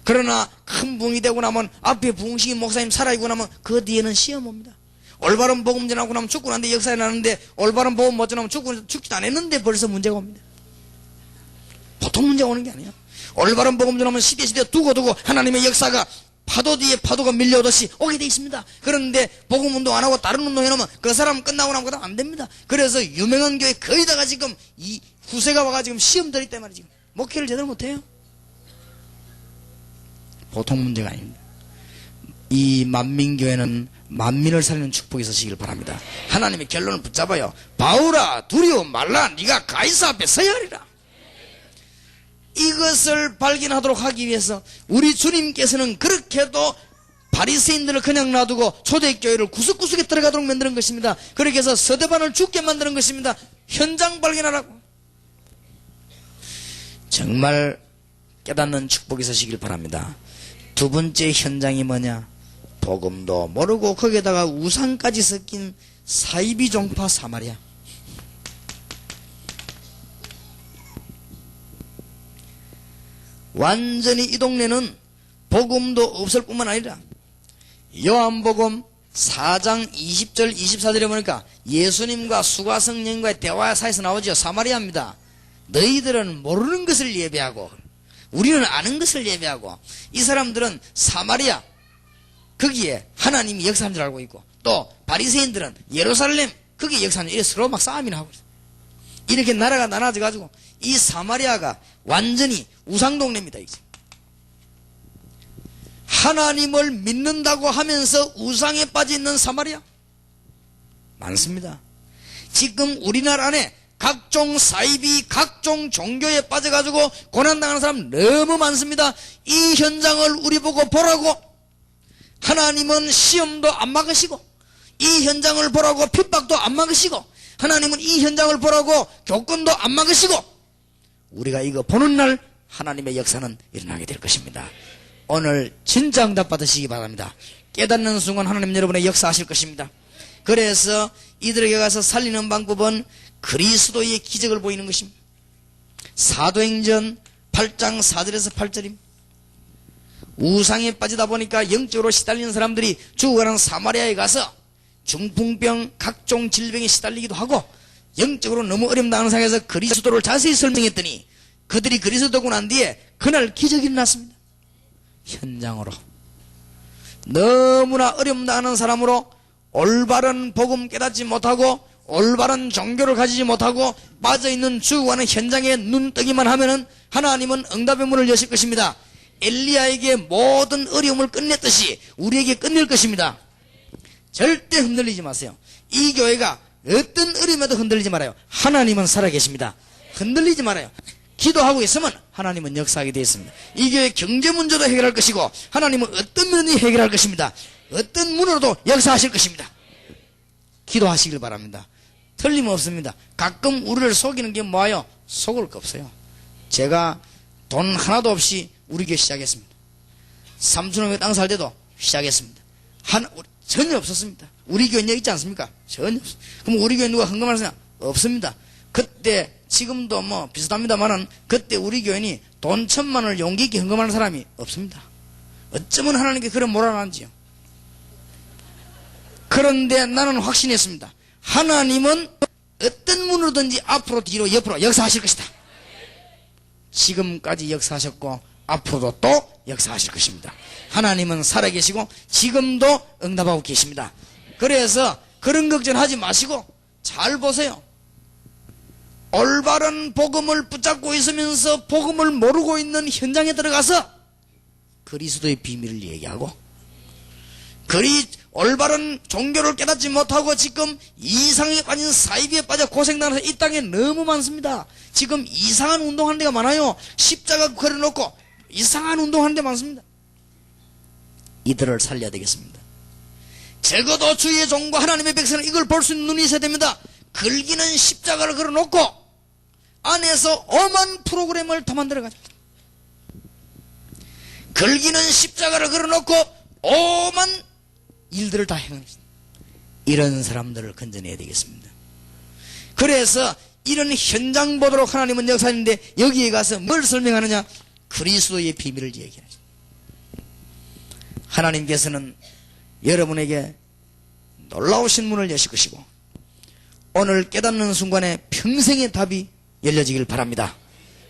그러나 큰 부흥이 되고 나면 앞에 부흥식인 목사님 살아있고 나면 그 뒤에는 시험 옵니다. 올바른 복음 전하고 나면 죽고 난데 역사에 나는데 올바른 복음 못 전하면 죽지도 않았는데 벌써 문제가 옵니다. 보통 문제가 오는 게 아니에요. 올바른 복음 전하면 시대 두고 하나님의 역사가 파도 뒤에 파도가 밀려오듯이 오게 돼 있습니다. 그런데 복음 운동 안 하고 다른 운동 해놓으면 그 사람 끝나고 나면 그다음 안 됩니다. 그래서 유명한 교회 거의 다가 지금 이 후세가 와가 지금 시험 들이 때문에 지금 목회를 제대로 못해요. 보통 문제가 아닙니다. 이 만민교회는 만민을 살리는 축복이 있으시길 바랍니다. 하나님의 결론을 붙잡아요. 바울아 두려워 말라 네가 가이사 앞에 서야 하리라. 이것을 발견하도록 하기 위해서 우리 주님께서는 그렇게도 바리새인들을 그냥 놔두고 초대교회를 구석구석에 들어가도록 만드는 것입니다. 그렇게 해서 서대반을 죽게 만드는 것입니다. 현장 발견하라고. 정말 깨닫는 축복이 있으시길 바랍니다. 두 번째 현장이 뭐냐? 복음도 모르고 거기에다가 우상까지 섞인 사이비 종파 사마리아. 완전히 이 동네는 복음도 없을 뿐만 아니라 요한복음 4장 20절 24절에 보니까 예수님과 수가성령과의 대화 사이에서 나오죠. 사마리아입니다. 너희들은 모르는 것을 예배하고 우리는 아는 것을 예배하고, 이 사람들은 사마리아 거기에 하나님이 역사한 줄 알고 있고, 또 바리새인들은 예루살렘 거기에 역사한 줄, 이렇게 서로 막 싸움이나 하고 있어요. 이렇게 나라가 나눠져 가지고 이 사마리아가 완전히 우상동네입니다. 이제 하나님을 믿는다고 하면서 우상에 빠져 있는 사마리아 많습니다. 지금 우리나라 안에 각종 사이비, 각종 종교에 빠져가지고 고난당하는 사람 너무 많습니다. 이 현장을 우리 보고 보라고 하나님은 시험도 안 막으시고, 이 현장을 보라고 핍박도 안 막으시고, 하나님은 이 현장을 보라고 교권도 안 막으시고, 우리가 이거 보는 날 하나님의 역사는 일어나게 될 것입니다. 오늘 진짜 응답 받으시기 바랍니다. 깨닫는 순간 하나님 여러분의 역사하실 것입니다. 그래서 이들에게 가서 살리는 방법은 그리스도의 기적을 보이는 것입니다. 사도행전 8장 4절에서 8절입니다. 우상에 빠지다 보니까 영적으로 시달리는 사람들이 죽어가는 사마리아에 가서 중풍병, 각종 질병에 시달리기도 하고, 영적으로 너무 어렵다는 상황에서 그리스도를 자세히 설명했더니 그들이 그리스도고 난 뒤에 그날 기적이 일어났습니다. 현장으로 너무나 어렵다는 사람으로 올바른 복음 깨닫지 못하고 올바른 종교를 가지지 못하고 빠져있는 죽어가는 현장에 눈뜨기만 하면은 하나님은 응답의 문을 여실 것입니다. 엘리야에게 모든 어려움을 끝냈듯이 우리에게 끝낼 것입니다. 절대 흔들리지 마세요. 이 교회가 어떤 어려움에도 흔들리지 말아요. 하나님은 살아계십니다. 흔들리지 말아요. 기도하고 있으면 하나님은 역사하게 되어 있습니다. 이 교회 경제 문제도 해결할 것이고, 하나님은 어떤 면이 해결할 것입니다. 어떤 문으로도 역사하실 것입니다. 기도하시길 바랍니다. 틀림없습니다. 가끔 우리를 속이는 게 뭐예요? 속을 거 없어요. 제가 돈 하나도 없이 우리 교회 시작했습니다. 삼촌hom에 땅 살 때도 시작했습니다. 전혀 없었습니다. 우리 교회 있지 않습니까? 전혀 없습니다. 그럼 우리 교회 누가 헌금할 사람? 없습니다. 그때 지금도 뭐 비슷합니다만은 그때 우리 교회니 돈 1,000만 원을 용기 있게 헌금하는 사람이 없습니다. 어쩌면 하나님께 그런 모랄하는지요. 그런데 나는 확신했습니다. 하나님은 어떤 문으로든지 앞으로 뒤로 옆으로 역사하실 것이다. 지금까지 역사하셨고 앞으로도 또 역사하실 것입니다. 하나님은 살아계시고 지금도 응답하고 계십니다. 그래서 그런 걱정하지 마시고 잘 보세요. 올바른 복음을 붙잡고 있으면서 복음을 모르고 있는 현장에 들어가서 그리스도의 비밀을 얘기하고, 올바른 종교를 깨닫지 못하고 지금 이상에 빠진 사이비에 빠져 고생당해서 이 땅에 너무 많습니다. 지금 이상한 운동하는 데가 많아요. 십자가 걸어놓고 이상한 운동하는 데 많습니다. 이들을 살려야 되겠습니다. 적어도 주의 종과 하나님의 백성은 이걸 볼 수 있는 눈이 있어야 됩니다. 걸기는 십자가를 걸어놓고 안에서 엄한 프로그램을 더 만들어가지고, 걸기는 십자가를 걸어놓고 엄한 일들을 다 행합니다. 이런 사람들을 건져내야 되겠습니다. 그래서 이런 현장 보도록 하나님은 역사하는데, 여기에 가서 뭘 설명하느냐? 그리스도의 비밀을 얘기하죠. 하나님께서는 여러분에게 놀라우신 문을 여실 것이고, 오늘 깨닫는 순간에 평생의 답이 열려지길 바랍니다.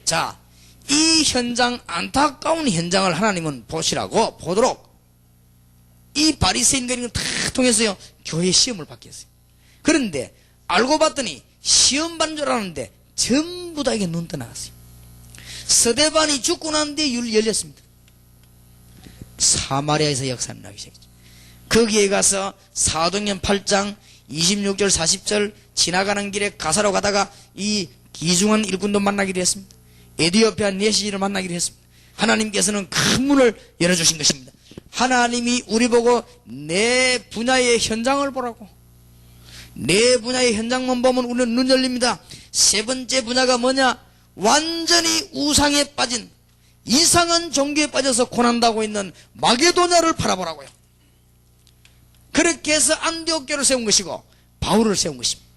자, 이 현장, 안타까운 현장을 하나님은 보도록 이 바리새인들이 다 통해서요 교회 시험을 받게 했어요. 그런데 알고 봤더니 시험 받는 줄 알았는데 전부 다 이게 눈 떠나갔어요. 스데반이 죽고 난 뒤에 율 열렸습니다. 사마리아에서 역사는 나기 시작했죠. 거기에 가서 사도행전 8장 26절 40절 지나가는 길에 가사로 가다가 이 기중한 일꾼도 만나기도 했습니다. 에디오피아 네시를 만나기도 했습니다. 하나님께서는 큰 문을 열어주신 것입니다. 하나님이 우리 보고 내 분야의 현장을 보라고, 내 분야의 현장만 보면 우리는 눈 열립니다. 세 번째 분야가 뭐냐? 완전히 우상에 빠진, 이상한 종교에 빠져서 고난당하고 있는 마게도냐를 바라보라고요. 그렇게 해서 안디옥 교회를 세운 것이고 바울을 세운 것입니다.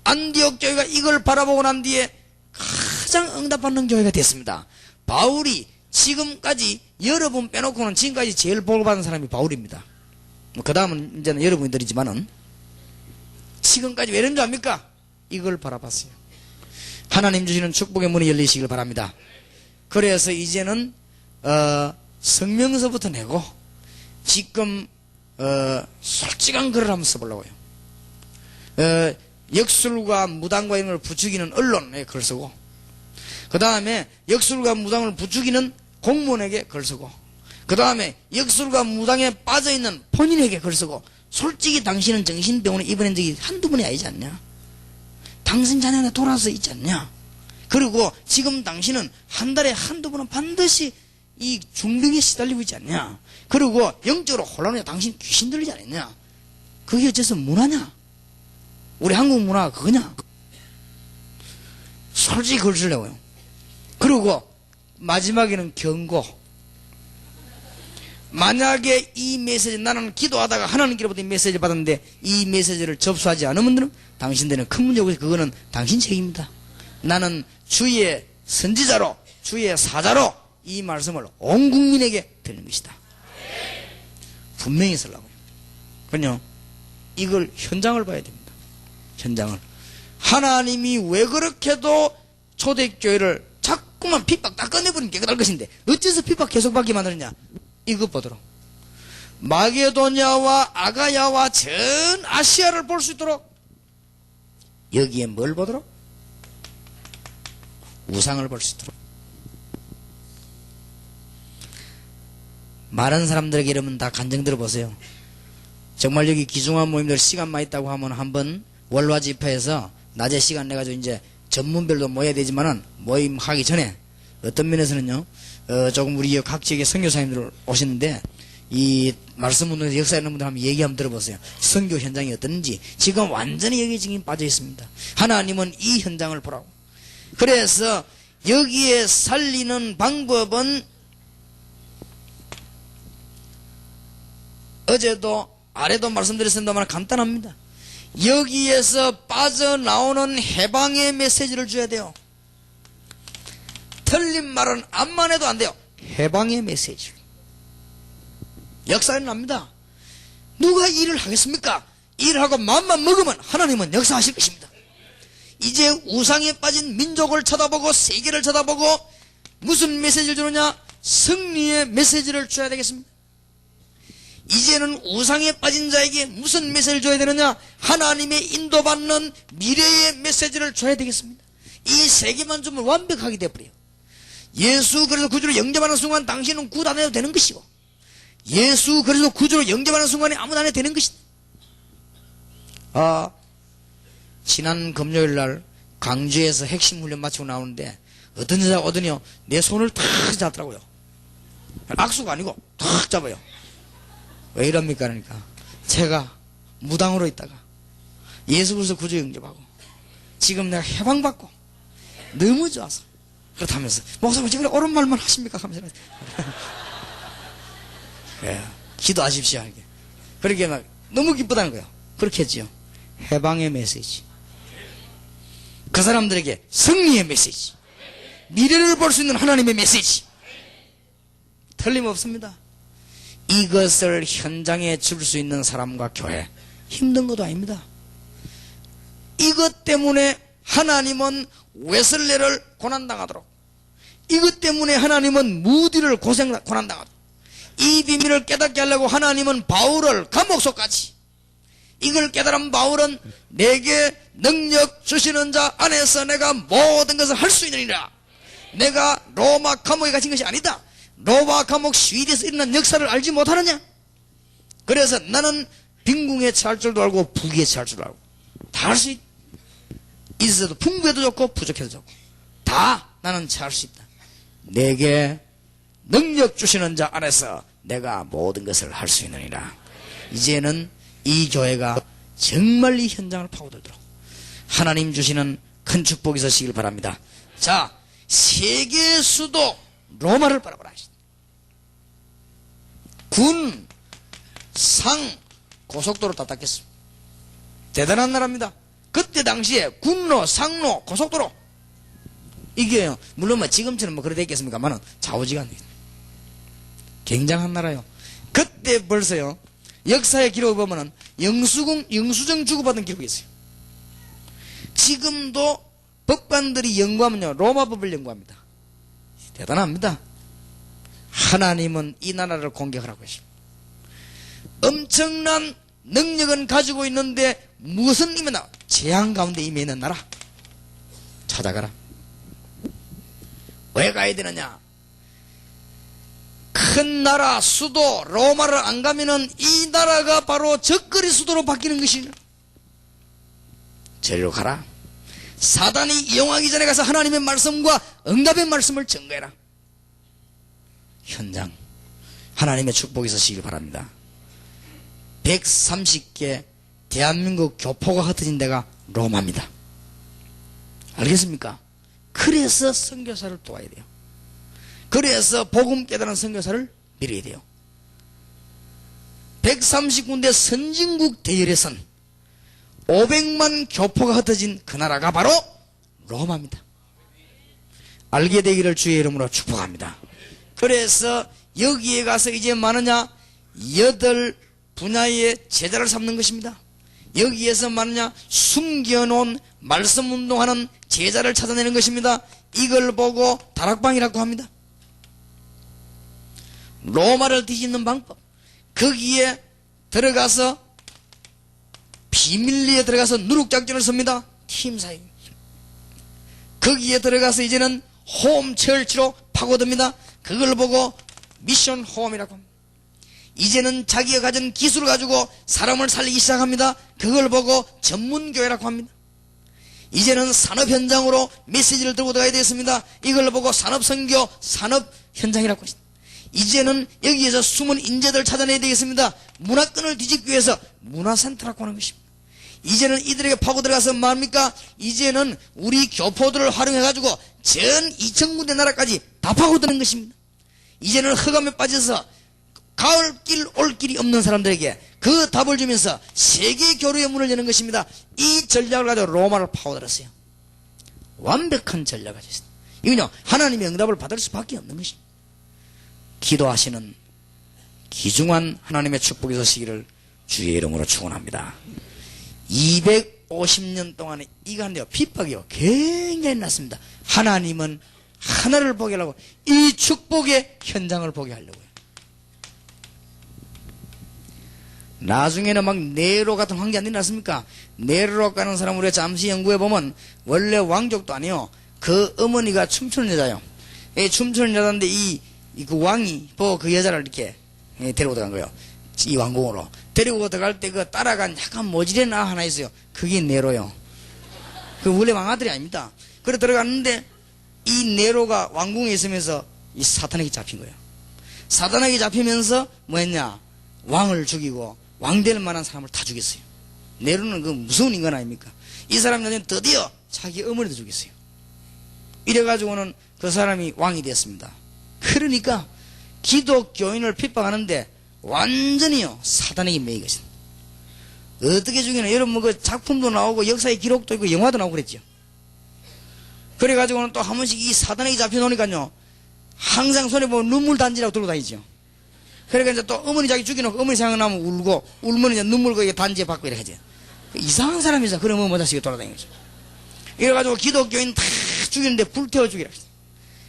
안디옥 교회가 이걸 바라보고 난 뒤에 가장 응답받는 교회가 됐습니다. 바울이 지금까지 여러분 빼놓고는 지금까지 제일 복을 받은 사람이 바울입니다. 그 다음은 이제는 여러분이 들이지만은, 지금까지 왜 이런 줄 압니까? 이걸 바라봤어요. 하나님 주시는 축복의 문이 열리시길 바랍니다. 그래서 이제는 성명서부터 내고 지금 솔직한 글을 한번 써보려고요. 역술과 무당과 이런 걸 부추기는 언론에 글 쓰고, 그 다음에 역술과 무당을 부추기는 공무원에게 글 쓰고, 그 다음에 역술과 무당에 빠져있는 본인에게 글 쓰고, 솔직히 당신은 정신병원에 입원한 적이 한두 번이 아니지 않냐? 당신 자녀가 돌아서 있지 않냐? 그리고 지금 당신은 한 달에 한두 번은 반드시 이 중병에 시달리고 있지 않냐? 그리고 영적으로 혼란해 당신 귀신 들리지 않았냐? 그게 어째서 문화냐? 우리 한국 문화가 그거냐? 솔직히 글 쓰려고요. 그리고 마지막에는 경고. 만약에 이 메시지, 나는 기도하다가 하나님께로부터 이 메시지를 받았는데 이 메시지를 접수하지 않으면 당신들은 큰 문제고, 그거는 당신 책임입니다. 나는 주의 선지자로, 주의 사자로 이 말씀을 온 국민에게 드리는 것이다. 분명히 쓰려고요. 그럼요, 이걸 현장을 봐야 됩니다. 현장을. 하나님이 왜 그렇게도 초대교회를 자꾸만 핍박 다 꺼내버리면 깨끗할 것인데 어째서 핍박 계속 받게 만드느냐? 이것 보도록 마게도냐와 아가야와 전 아시아를 볼 수 있도록, 여기에 뭘 보도록? 우상을 볼 수 있도록. 많은 사람들에게 이러면 다 간증 들어보세요. 정말 여기 귀중한 모임들 시간만 있다고 하면 한번 월화 집회에서 낮에 시간 내가지고 이제 전문별로 모여야 되지만은 모임 하기 전에 어떤 면에서는요, 조금 우리 각 지역의 선교사님들 오시는데 이 말씀 운동에서 역사에 있는 분들 한번 얘기 한번 들어보세요. 선교 현장이 어떤지. 지금 완전히 여기 지금 빠져 있습니다. 하나님은 이 현장을 보라고. 그래서 여기에 살리는 방법은 어제도 아래도 말씀드렸습니다만 간단합니다. 여기에서 빠져나오는 해방의 메시지를 줘야 돼요. 틀린 말은 암만 해도 안 돼요. 해방의 메시지. 역사는 납니다. 누가 일을 하겠습니까? 일을 하고 마음만 먹으면 하나님은 역사하실 것입니다. 이제 우상에 빠진 민족을 쳐다보고 세계를 쳐다보고 무슨 메시지를 주느냐? 승리의 메시지를 줘야 되겠습니다. 이제는 우상에 빠진 자에게 무슨 메시지를 줘야 되느냐? 하나님의 인도받는 미래의 메시지를 줘야 되겠습니다. 이 세 개만 주면 완벽하게 되어버려요. 예수 그리스도 구주로 영접하는 순간 당신은 구원 안 해도 되는 것이고, 예수 그리스도 구주로 영접하는 순간에 아무도 안 해도 되는 것이다. 지난 금요일날 광주에서 핵심 훈련 마치고 나오는데 어떤 여자가 오더니요, 내 손을 탁 잡더라고요. 악수가 아니고 탁 잡아요. 왜 이럽니까? 그러니까 제가 무당으로 있다가 예수 그리스도 구주 영접하고 지금 내가 해방받고 너무 좋아서 그렇다면서, 목사님 지금 옳은 말만 하십니까? 하면서 예, 기도하십시오. 이렇게. 그렇게 막 너무 기쁘다는 거예요. 그렇게 했지요. 해방의 메시지, 그 사람들에게 승리의 메시지, 미래를 볼 수 있는 하나님의 메시지, 틀림없습니다. 이것을 현장에 줄 수 있는 사람과 교회, 힘든 것도 아닙니다. 이것 때문에 하나님은 웨슬레를 고난당하도록, 이것 때문에 하나님은 무디를 고난당하도록, 이 비밀을 깨닫게 하려고 하나님은 바울을 감옥 속까지, 이걸 깨달은 바울은 내게 능력 주시는 자 안에서 내가 모든 것을 할 수 있느니라. 내가 로마 감옥에 갇힌 것이 아니다. 로마 감옥 스위드에서 일어난 역사를 알지 못하느냐? 그래서 나는 빈궁에 처할 줄도 알고 부귀에 처할 줄도 알고 다 할 수 있어도, 풍부해도 좋고 부족해도 좋고 다 나는 처할 수 있다. 내게 능력 주시는 자 안에서 내가 모든 것을 할 수 있느니라. 이제는 이 교회가 정말 이 현장을 파고들도록 하나님 주시는 큰 축복이 있으시길 바랍니다. 자, 세계 수도 로마를 바라보라. 군, 상, 고속도로 다 닦겠습니다. 대단한 나라입니다. 그때 당시에 군로, 상로, 고속도로, 이게 물론 뭐 지금처럼 뭐 그래 됐겠습니까만은 좌우지간 굉장한 나라요. 그때 벌써요, 역사의 기록을 보면은 영수증 주고받은 기록이 있어요. 지금도 법관들이 연구하면요, 로마법을 연구합니다. 대단합니다. 하나님은 이 나라를 공격하라고 했습니다. 엄청난 능력은 가지고 있는데 무슨 임에 나 재앙 가운데 임해 있는 나라 찾아가라. 왜 가야 되느냐? 큰 나라 수도 로마를 안 가면은 이 나라가 바로 적그리 수도로 바뀌는 것이냐. 저리로 가라. 사단이 이용하기 전에 가서 하나님의 말씀과 응답의 말씀을 증거해라. 현장 하나님의 축복이 있으시길 바랍니다. 130개 대한민국 교포가 흩어진 데가 로마입니다. 알겠습니까? 그래서 선교사를 도와야 돼요. 그래서 복음 깨달은 선교사를 밀어야 돼요. 130군데 선진국 대열에선 500만 교포가 흩어진 그 나라가 바로 로마입니다. 알게 되기를 주의 이름으로 축복합니다. 그래서 여기에 가서 이제 많으냐? 8 분야의 제자를 삼는 것입니다. 여기에서 많으냐? 숨겨놓은 말씀 운동하는 제자를 찾아내는 것입니다. 이걸 보고 다락방이라고 합니다. 로마를 뒤집는 방법, 거기에 들어가서 비밀리에 들어가서 누룩작전을 씁니다. 팀사역. 거기에 들어가서 이제는 홈철치로 파고듭니다. 그걸 보고 미션 홈이라고 합니다. 이제는 자기가 가진 기술을 가지고 사람을 살리기 시작합니다. 그걸 보고 전문교회라고 합니다. 이제는 산업 현장으로 메시지를 들고 들어가야 되겠습니다. 이걸 보고 산업선교, 산업 현장이라고 합니다. 이제는 여기에서 숨은 인재들 찾아내야 되겠습니다. 문화권을 뒤집기 위해서 문화센터라고 하는 것입니다. 이제는 이들에게 파고 들어가서 뭐합니까? 이제는 우리 교포들을 활용해가지고 전 2000군데 나라까지 다 파고드는 것입니다. 이제는 흑암에 빠져서 가을 길 올 길이 없는 사람들에게 그 답을 주면서 세계 교류의 문을 여는 것입니다. 이 전략을 가지고 로마를 파고들었어요. 완벽한 전략을 가지고 있습니다. 이건요, 하나님의 응답을 받을 수밖에 없는 것입니다. 기도하시는 귀중한 하나님의 축복이 있으시기를 주의 이름으로 축원합니다. 250년 동안에 이간데요, 핍박이요, 굉장히 났습니다. 하나님은 하나를 보게 하려고 이 축복의 현장을 보게 하려고요. 나중에는 막 네로 같은 황제 안 일어났습니까? 네로로 가는 사람 우리가 잠시 연구해보면 원래 왕족도 아니에요. 그 어머니가 춤추는 여자예요. 춤추는 여자인데 그 왕이 그 여자를 이렇게 데리고 들어간 거예요. 이 왕궁으로 데리고 들어갈 때 그 따라간 약간 모질의 나 하나 있어요. 그게 네로요. 그 원래 왕아들이 아닙니다. 그래 들어갔는데 이 네로가 왕궁에 있으면서 이 사탄에게 잡힌 거예요. 사탄에게 잡히면서 뭐 했냐? 왕을 죽이고 왕 될 만한 사람을 다 죽였어요. 네로는 그 무서운 인간 아닙니까? 이 사람 나중에 드디어 자기 어머니도 죽였어요. 이래가지고는 그 사람이 왕이 됐습니다. 그러니까 기독교인을 핍박하는데 완전히요 사단에게 매인 것입니다. 어떻게 죽이나? 여러분 그 작품도 나오고 역사의 기록도 있고 영화도 나오고 그랬죠. 그래가지고는 또 한 번씩 이 사단에게 잡혀놓으니까요 항상 손에 보면 눈물 단지라고 들고 다니죠. 그러니까 이제 또 어머니 자기 죽여놓고 어머니 생각나면 울고 울면 이제 눈물 그 단지에 받고 이렇게 하죠. 이상한 사람이죠. 그러면 뭐 자식이 돌아다니죠. 이래가지고 기독교인 다 죽이는데 불태워 죽이라.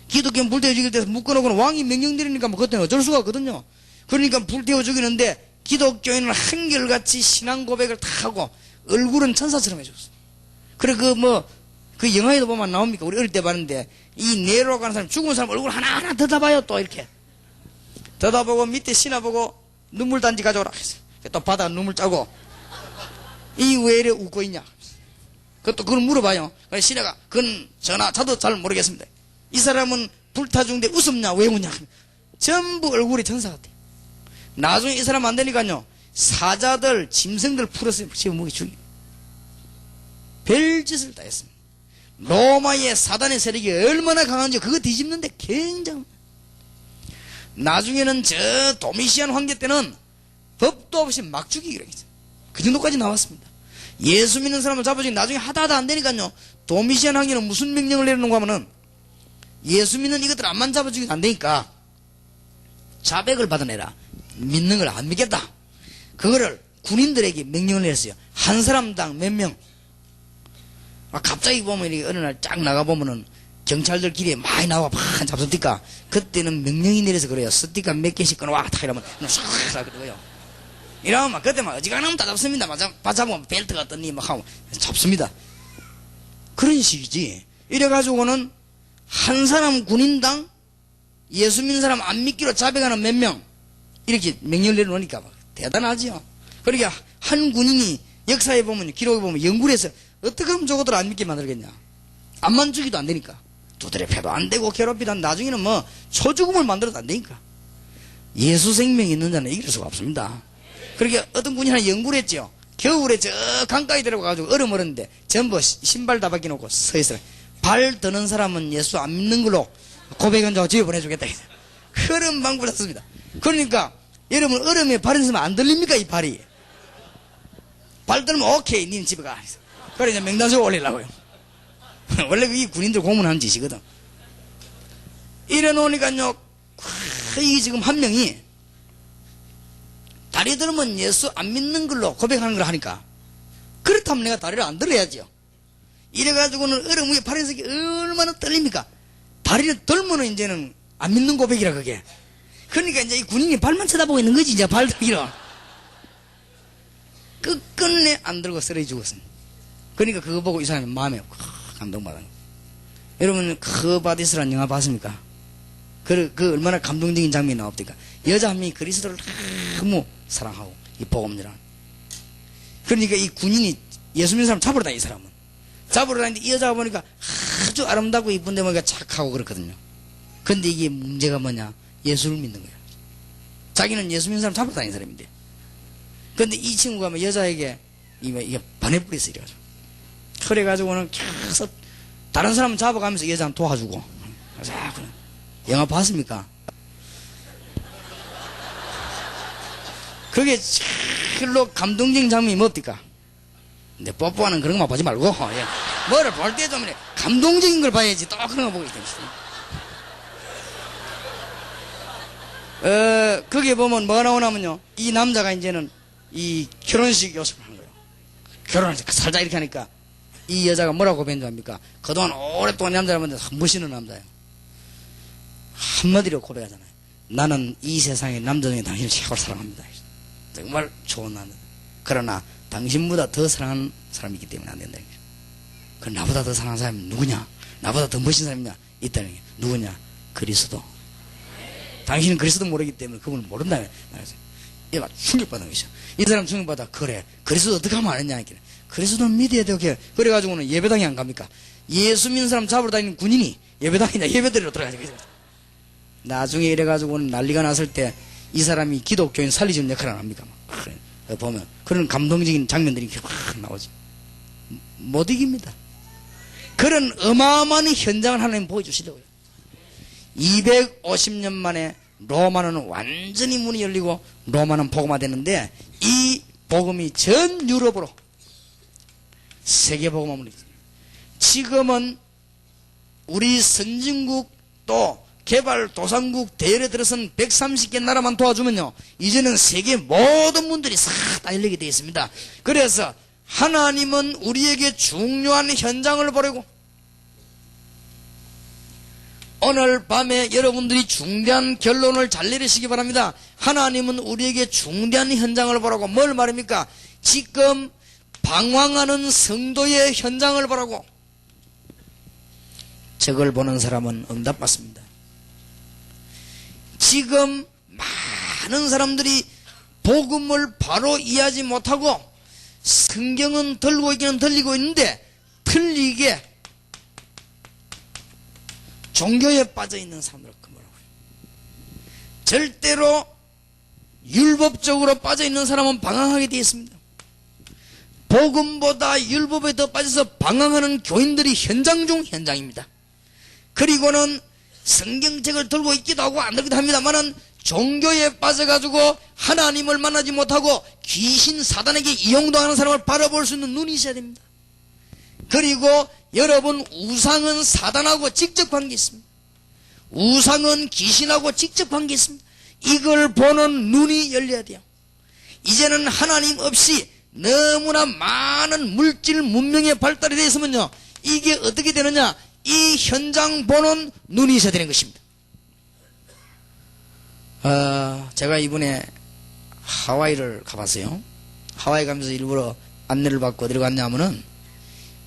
기독교인 불태워 죽일 때 묶어놓고는 왕이 명령드리니까 뭐 그때는 어쩔 수가 없거든요. 그러니까 불태워 죽이는데 기독교인은 한결같이 신앙 고백을 다 하고 얼굴은 천사처럼 해줬어요. 그래 그 영화에도 보면 나옵니까? 우리 어릴 때 봤는데 이 네로 가는 사람 죽은 사람 얼굴 하나하나 들여다봐요. 또 이렇게 들여다보고 밑에 신화 보고 눈물 단지 가져오라 했어요. 또 바다가 눈물 짜고 이 왜 이래 웃고 있냐? 그걸 물어봐요. 그래서 신하가 그건 저도 잘 모르겠습니다. 이 사람은 불타 죽는데 웃음냐 왜 웃냐? 전부 얼굴이 천사 같아요. 나중에 이 사람 안 되니까요 사자들 짐승들 풀어서 집어먹이 죽이고 별짓을 다 했습니다. 로마의 사단의 세력이 얼마나 강한지 그거 뒤집는데 굉장히. 나중에는 저 도미시안 황제 때는 법도 없이 막 죽이기로 했어요. 그 정도까지 나왔습니다. 예수 믿는 사람을 잡아주기 나중에 하다 안 되니까요 도미시안 황제는 무슨 명령을 내리는가 하면은 예수 믿는 이것들 안만 잡아주기 안 되니까 자백을 받아내라. 믿는 걸 안 믿겠다. 그거를 군인들에게 명령을 내렸어요. 한 사람당 몇 명. 갑자기 보면 어느 날 쫙 나가보면은 경찰들 길에 많이 나와 팍 잡습니까? 그때는 명령이 내려서 그래요. 스티커 몇 개씩 끊어와. 탁 이러면 싹 그러고요. 이러면 막 그때 막 어지간하면 다 잡습니다. 잡으면 벨트가 떴니 막 하고 잡습니다. 그런 식이지. 이래가지고는 한 사람 군인당 예수 믿는 사람 안 믿기로 잡아가는 몇 명 이렇게 명령을 내려놓으니까 대단하지요. 그러니까 한 군인이 역사에 보면 기록에 보면 연구를 해서 어떻게 하면 저것들 안 믿게 만들겠냐. 암만 죽이도 안 되니까. 두드려 패도 안 되고 괴롭히도 안 나중에는 뭐 초죽음을 만들어도 안 되니까. 예수 생명이 있는 자는 이길 수가 없습니다. 그러니까 어떤 군이 하나 연구를 했죠. 겨울에 저 강가에 들어가가지고 얼음 얼었는데 전부 신발 다 벗겨놓고 서 있어요. 발 드는 사람은 예수 안 믿는 걸로 고백원자가 집에 보내주겠다. 그런 방법을 썼습니다. 그러니까 여러분 얼음에 발이 있으면 안 들립니까 이 발이? 발 들면 오케이 님 집에 가. 그래 이제 명단서 올리려고요. 원래 이 군인들 고문하는 짓이거든. 이래 놓으니까요 이 지금 한 명이 다리 들면 예수 안 믿는 걸로 고백하는 걸 하니까 그렇다면 내가 다리를 안 들어야죠. 이래가지고는 얼음 위에 발에서 얼마나 떨립니까? 다리를 들면은 이제는 안 믿는 고백이라 그게. 그러니까 이제 이 군인이 발만 쳐다보고 있는 거지 이제 발 들기로. 끝끝내 안 들고 쓰러져 죽었습니다. 그러니까 그거 보고 이 사람이 마음에 감동받은 거예요. 여러분 크바디스라는 영화 봤습니까? 그 얼마나 감동적인 장면이 나옵니까? 여자 한 명이 그리스도를 너무 사랑하고 이 복음이란. 그러니까 이 군인이 예수 믿는 사람 잡으러 다니 이 사람은. 잡으러 다니는데 이 여자가 보니까 아주 아름답고 이쁜데 보니까 착하고 그렇거든요. 근데 이게 문제가 뭐냐? 예수를 믿는 거야. 자기는 예수 믿는 사람 잡으러 다니는 사람인데. 근데 이 친구가 뭐 여자에게 이게 반해버렸어 이래가지고. 그래가지고는 계속 다른 사람 잡아가면서 여자는 도와주고. 영화 봤습니까? 그게 실로 감동적인 장면이 뭡니까? 근데 뽀뽀하는 그런 것만 보지 말고 뭐를 볼 때 좀 감동적인 걸 봐야지 또 그런 거 보고 있겠지. 거기에 보면 뭐가 나오냐면요 이 남자가 이제는 이 결혼식 요소를 하는 거예요. 결혼을 살자 이렇게 하니까 이 여자가 뭐라고 고백합니까? 그동안 오랫동안 남자를 만나서 멋있는 남자예요. 한마디로 고백하잖아요. 나는 이 세상의 남자 중에 당신을 최고로 사랑합니다. 정말 좋은 남자. 그러나 당신보다 더 사랑하는 사람이 있기 때문에 안 된다. 그 나보다 더 사랑하는 사람이 누구냐? 나보다 더 멋진 사람이냐? 있다는 게 누구냐? 그리스도. 당신은 그리스도 모르기 때문에 그분을 모른다며. 얘가 충격받은 것이죠. 이 사람 충격받아. 그래 그리스도 어떻게 하면 아느냐? 그리스도는 믿어야 돼. 그래가지고는 예배당에 안 갑니까? 예수 믿는 사람 잡으러 다니는 군인이 예배당이냐 예배드리러 들어가죠. 나중에 이래가지고는 난리가 났을 때 이 사람이 기독교인 살리주는 역할을 안 합니까? 그래. 보면 그런 감동적인 장면들이 확 나오지. 못 이깁니다. 그런 어마어마한 현장을 하나님 보여주시려고요. 250년 만에 로마는 완전히 문이 열리고 로마는 복음화되는데 이 복음이 전 유럽으로 세계 복음화 문이 지금은 우리 선진국 또 개발도상국 대열에 들어선 130개 나라만 도와주면요 이제는 세계 모든 문들이 싹 다 열리게 되어 있습니다. 그래서 하나님은 우리에게 중요한 현장을 보내고 오늘 밤에 여러분들이 중대한 결론을 잘 내리시기 바랍니다. 하나님은 우리에게 중대한 현장을 보라고. 뭘 말입니까? 지금 방황하는 성도의 현장을 보라고. 저걸 보는 사람은 응답받습니다. 지금 많은 사람들이 복음을 바로 이해하지 못하고 성경은 들고 있기는 들리고 있는데 틀리게 종교에 빠져 있는 사람들 뭐라고요? 절대로 율법적으로 빠져 있는 사람은 방황하게 되어 있습니다. 복음보다 율법에 더 빠져서 방황하는 교인들이 현장 중 현장입니다. 그리고는 성경책을 들고 있기도 하고 안 들기도 합니다만은 종교에 빠져가지고 하나님을 만나지 못하고 귀신 사단에게 이용당하는 사람을 바라볼 수 있는 눈이 있어야 됩니다. 그리고 여러분 우상은 사단하고 직접 관계 있습니다. 우상은 귀신하고 직접 관계 있습니다. 이걸 보는 눈이 열려야 돼요. 이제는 하나님 없이 너무나 많은 물질 문명의 발달이 되어 있으면요, 이게 어떻게 되느냐, 이 현장 보는 눈이 있어야 되는 것입니다. 제가 이번에 하와이를 가봤어요. 하와이 가면서 일부러 안내를 받고 어디로 갔냐면은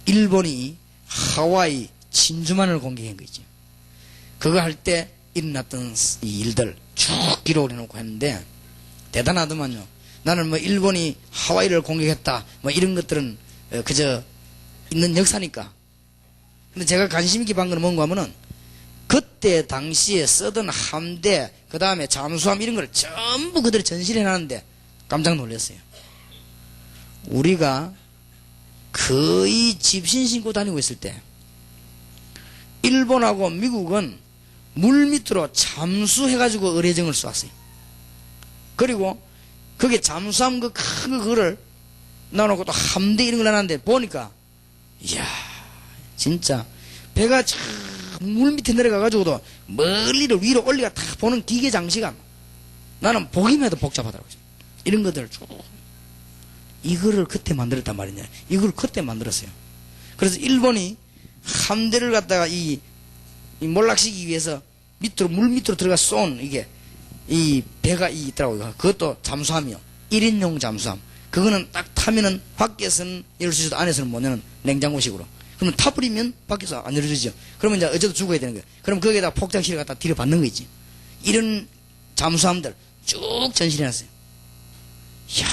일본이 하와이 진주만을 공격한 거 있죠. 그거 할 때 일어났던 이 일들 쭉 기록을 해놓고 했는데 대단하더만요. 나는 뭐 일본이 하와이를 공격했다 뭐 이런 것들은 그저 있는 역사니까. 근데 제가 관심 있게 본 거는 뭔가 하면은 그때 당시에 쓰던 함대 그 다음에 잠수함 이런 걸 전부 그들이 전시를 해놨는데 깜짝 놀랐어요. 우리가 거의 집신 신고 다니고 있을 때 일본하고 미국은 물 밑으로 잠수해가지고 의뢰정을 쏘았어요. 그리고 그게 잠수함 그 큰 그거를 놔놓고 또 함대 이런 걸 해놨는데 보니까 이야 진짜 배가 참 물 밑에 내려가가지고도 멀리를 위로 올리가 다 보는 기계 장치가 나는 보기만 해도 복잡하더라고요. 이런 것들을 쭉 이거를 그때 만들었단 말이냐. 이걸 그때 만들었어요. 그래서 일본이 함대를 갖다가 이 몰락시키기 위해서 밑으로 물 밑으로 들어가 쏜 이게 이 배가 있더라고요. 그것도 잠수함이요. 1인용 잠수함. 그거는 딱 타면은 밖에서는 열을 수 있어도 안에서는 못 여는 냉장고식으로. 그러면 타버리면 밖에서 안 열어주죠. 그러면 이제 어제도 죽어야 되는 거예요. 그럼 거기에다 폭장실을 갖다 뒤로 받는 거 있지. 이런 잠수함들 쭉 전시를 해놨어요. 이야,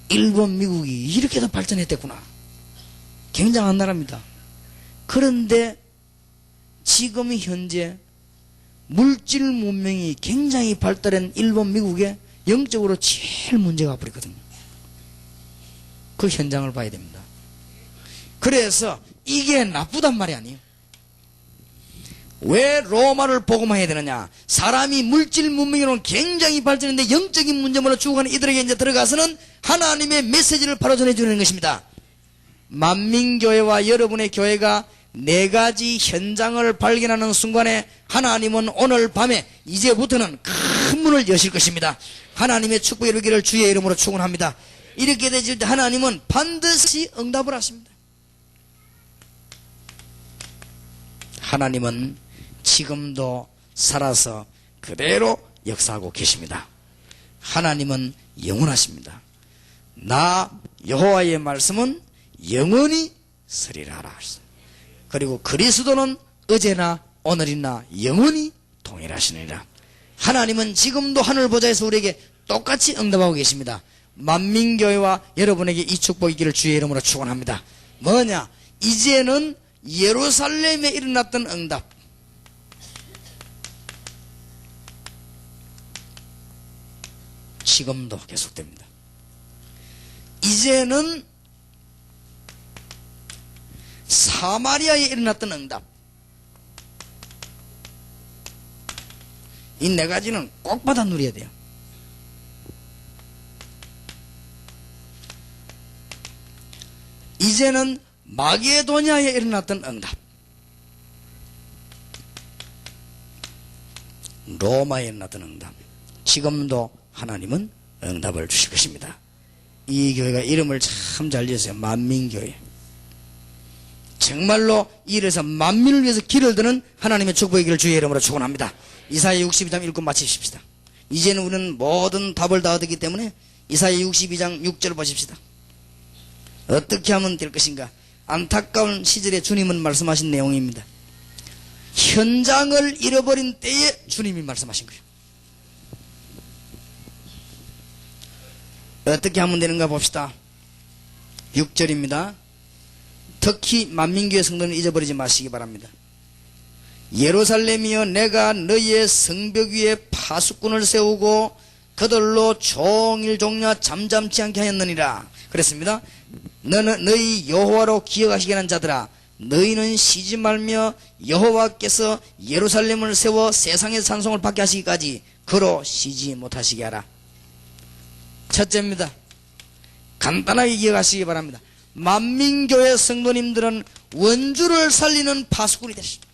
일본, 미국이 이렇게도 발전했댔구나. 굉장한 나라입니다. 그런데 지금 현재 물질 문명이 굉장히 발달한 일본, 미국에 영적으로 제일 문제가 와버렸거든요. 그 현장을 봐야 됩니다. 그래서 이게 나쁘단 말이 아니에요. 왜 로마를 복음화해야 되느냐? 사람이 물질 문명으로는 굉장히 발전했는데 영적인 문제만으로 죽어가는 이들에게 이제 들어가서는 하나님의 메시지를 바로 전해주는 것입니다. 만민교회와 여러분의 교회가 네 가지 현장을 발견하는 순간에 하나님은 오늘 밤에 이제부터는 큰 문을 여실 것입니다. 하나님의 축복이 이루기를 주의 이름으로 축원합니다. 이렇게 되실 때 하나님은 반드시 응답을 하십니다. 하나님은 지금도 살아서 그대로 역사하고 계십니다. 하나님은 영원하십니다. 나 여호와의 말씀은 영원히 서리라 하라. 그리고 그리스도는 어제나 오늘이나 영원히 동일하시니라. 하나님은 지금도 하늘 보좌에서 우리에게 똑같이 응답하고 계십니다. 만민교회와 여러분에게 이 축복이 있기를 주의 이름으로 축원합니다. 뭐냐? 이제는 예루살렘에 일어났던 응답, 지금도 계속됩니다. 이제는 사마리아에 일어났던 응답, 이 네 가지는 꼭 받아 누려야 돼요. 이제는 마게도냐에 일어났던 응답, 로마에 일어났던 응답, 지금도 하나님은 응답을 주실 것입니다. 이 교회가 이름을 참 잘 지었어요. 만민교회. 정말로 이래서 만민을 위해서 길을 드는 하나님의 축복의 길을 주의 이름으로 축원합니다. 이사야 62장 읽고 마치십시다. 이제는 우리는 모든 답을 다 얻었기 때문에 이사야 62장 6절 보십시다. 어떻게 하면 될 것인가? 안타까운 시절에 주님은 말씀하신 내용입니다. 현장을 잃어버린 때에 주님이 말씀하신 거예요. 어떻게 하면 되는가 봅시다. 6절입니다. 특히 만민교회 성도는 잊어버리지 마시기 바랍니다. 예루살렘이여, 내가 너희의 성벽 위에 파수꾼을 세우고 그들로 종일 종야 잠잠치 않게 하였느니라. 그랬습니다. 너희 여호와로 기억하시게 하는 자들아, 너희는 쉬지 말며 여호와께서 예루살렘을 세워 세상의 찬송을 받게 하시기까지 그로 쉬지 못하시게 하라. 첫째입니다. 간단하게 기억하시기 바랍니다. 만민교회 성도님들은 원주를 살리는 파수꾼이 되십니다.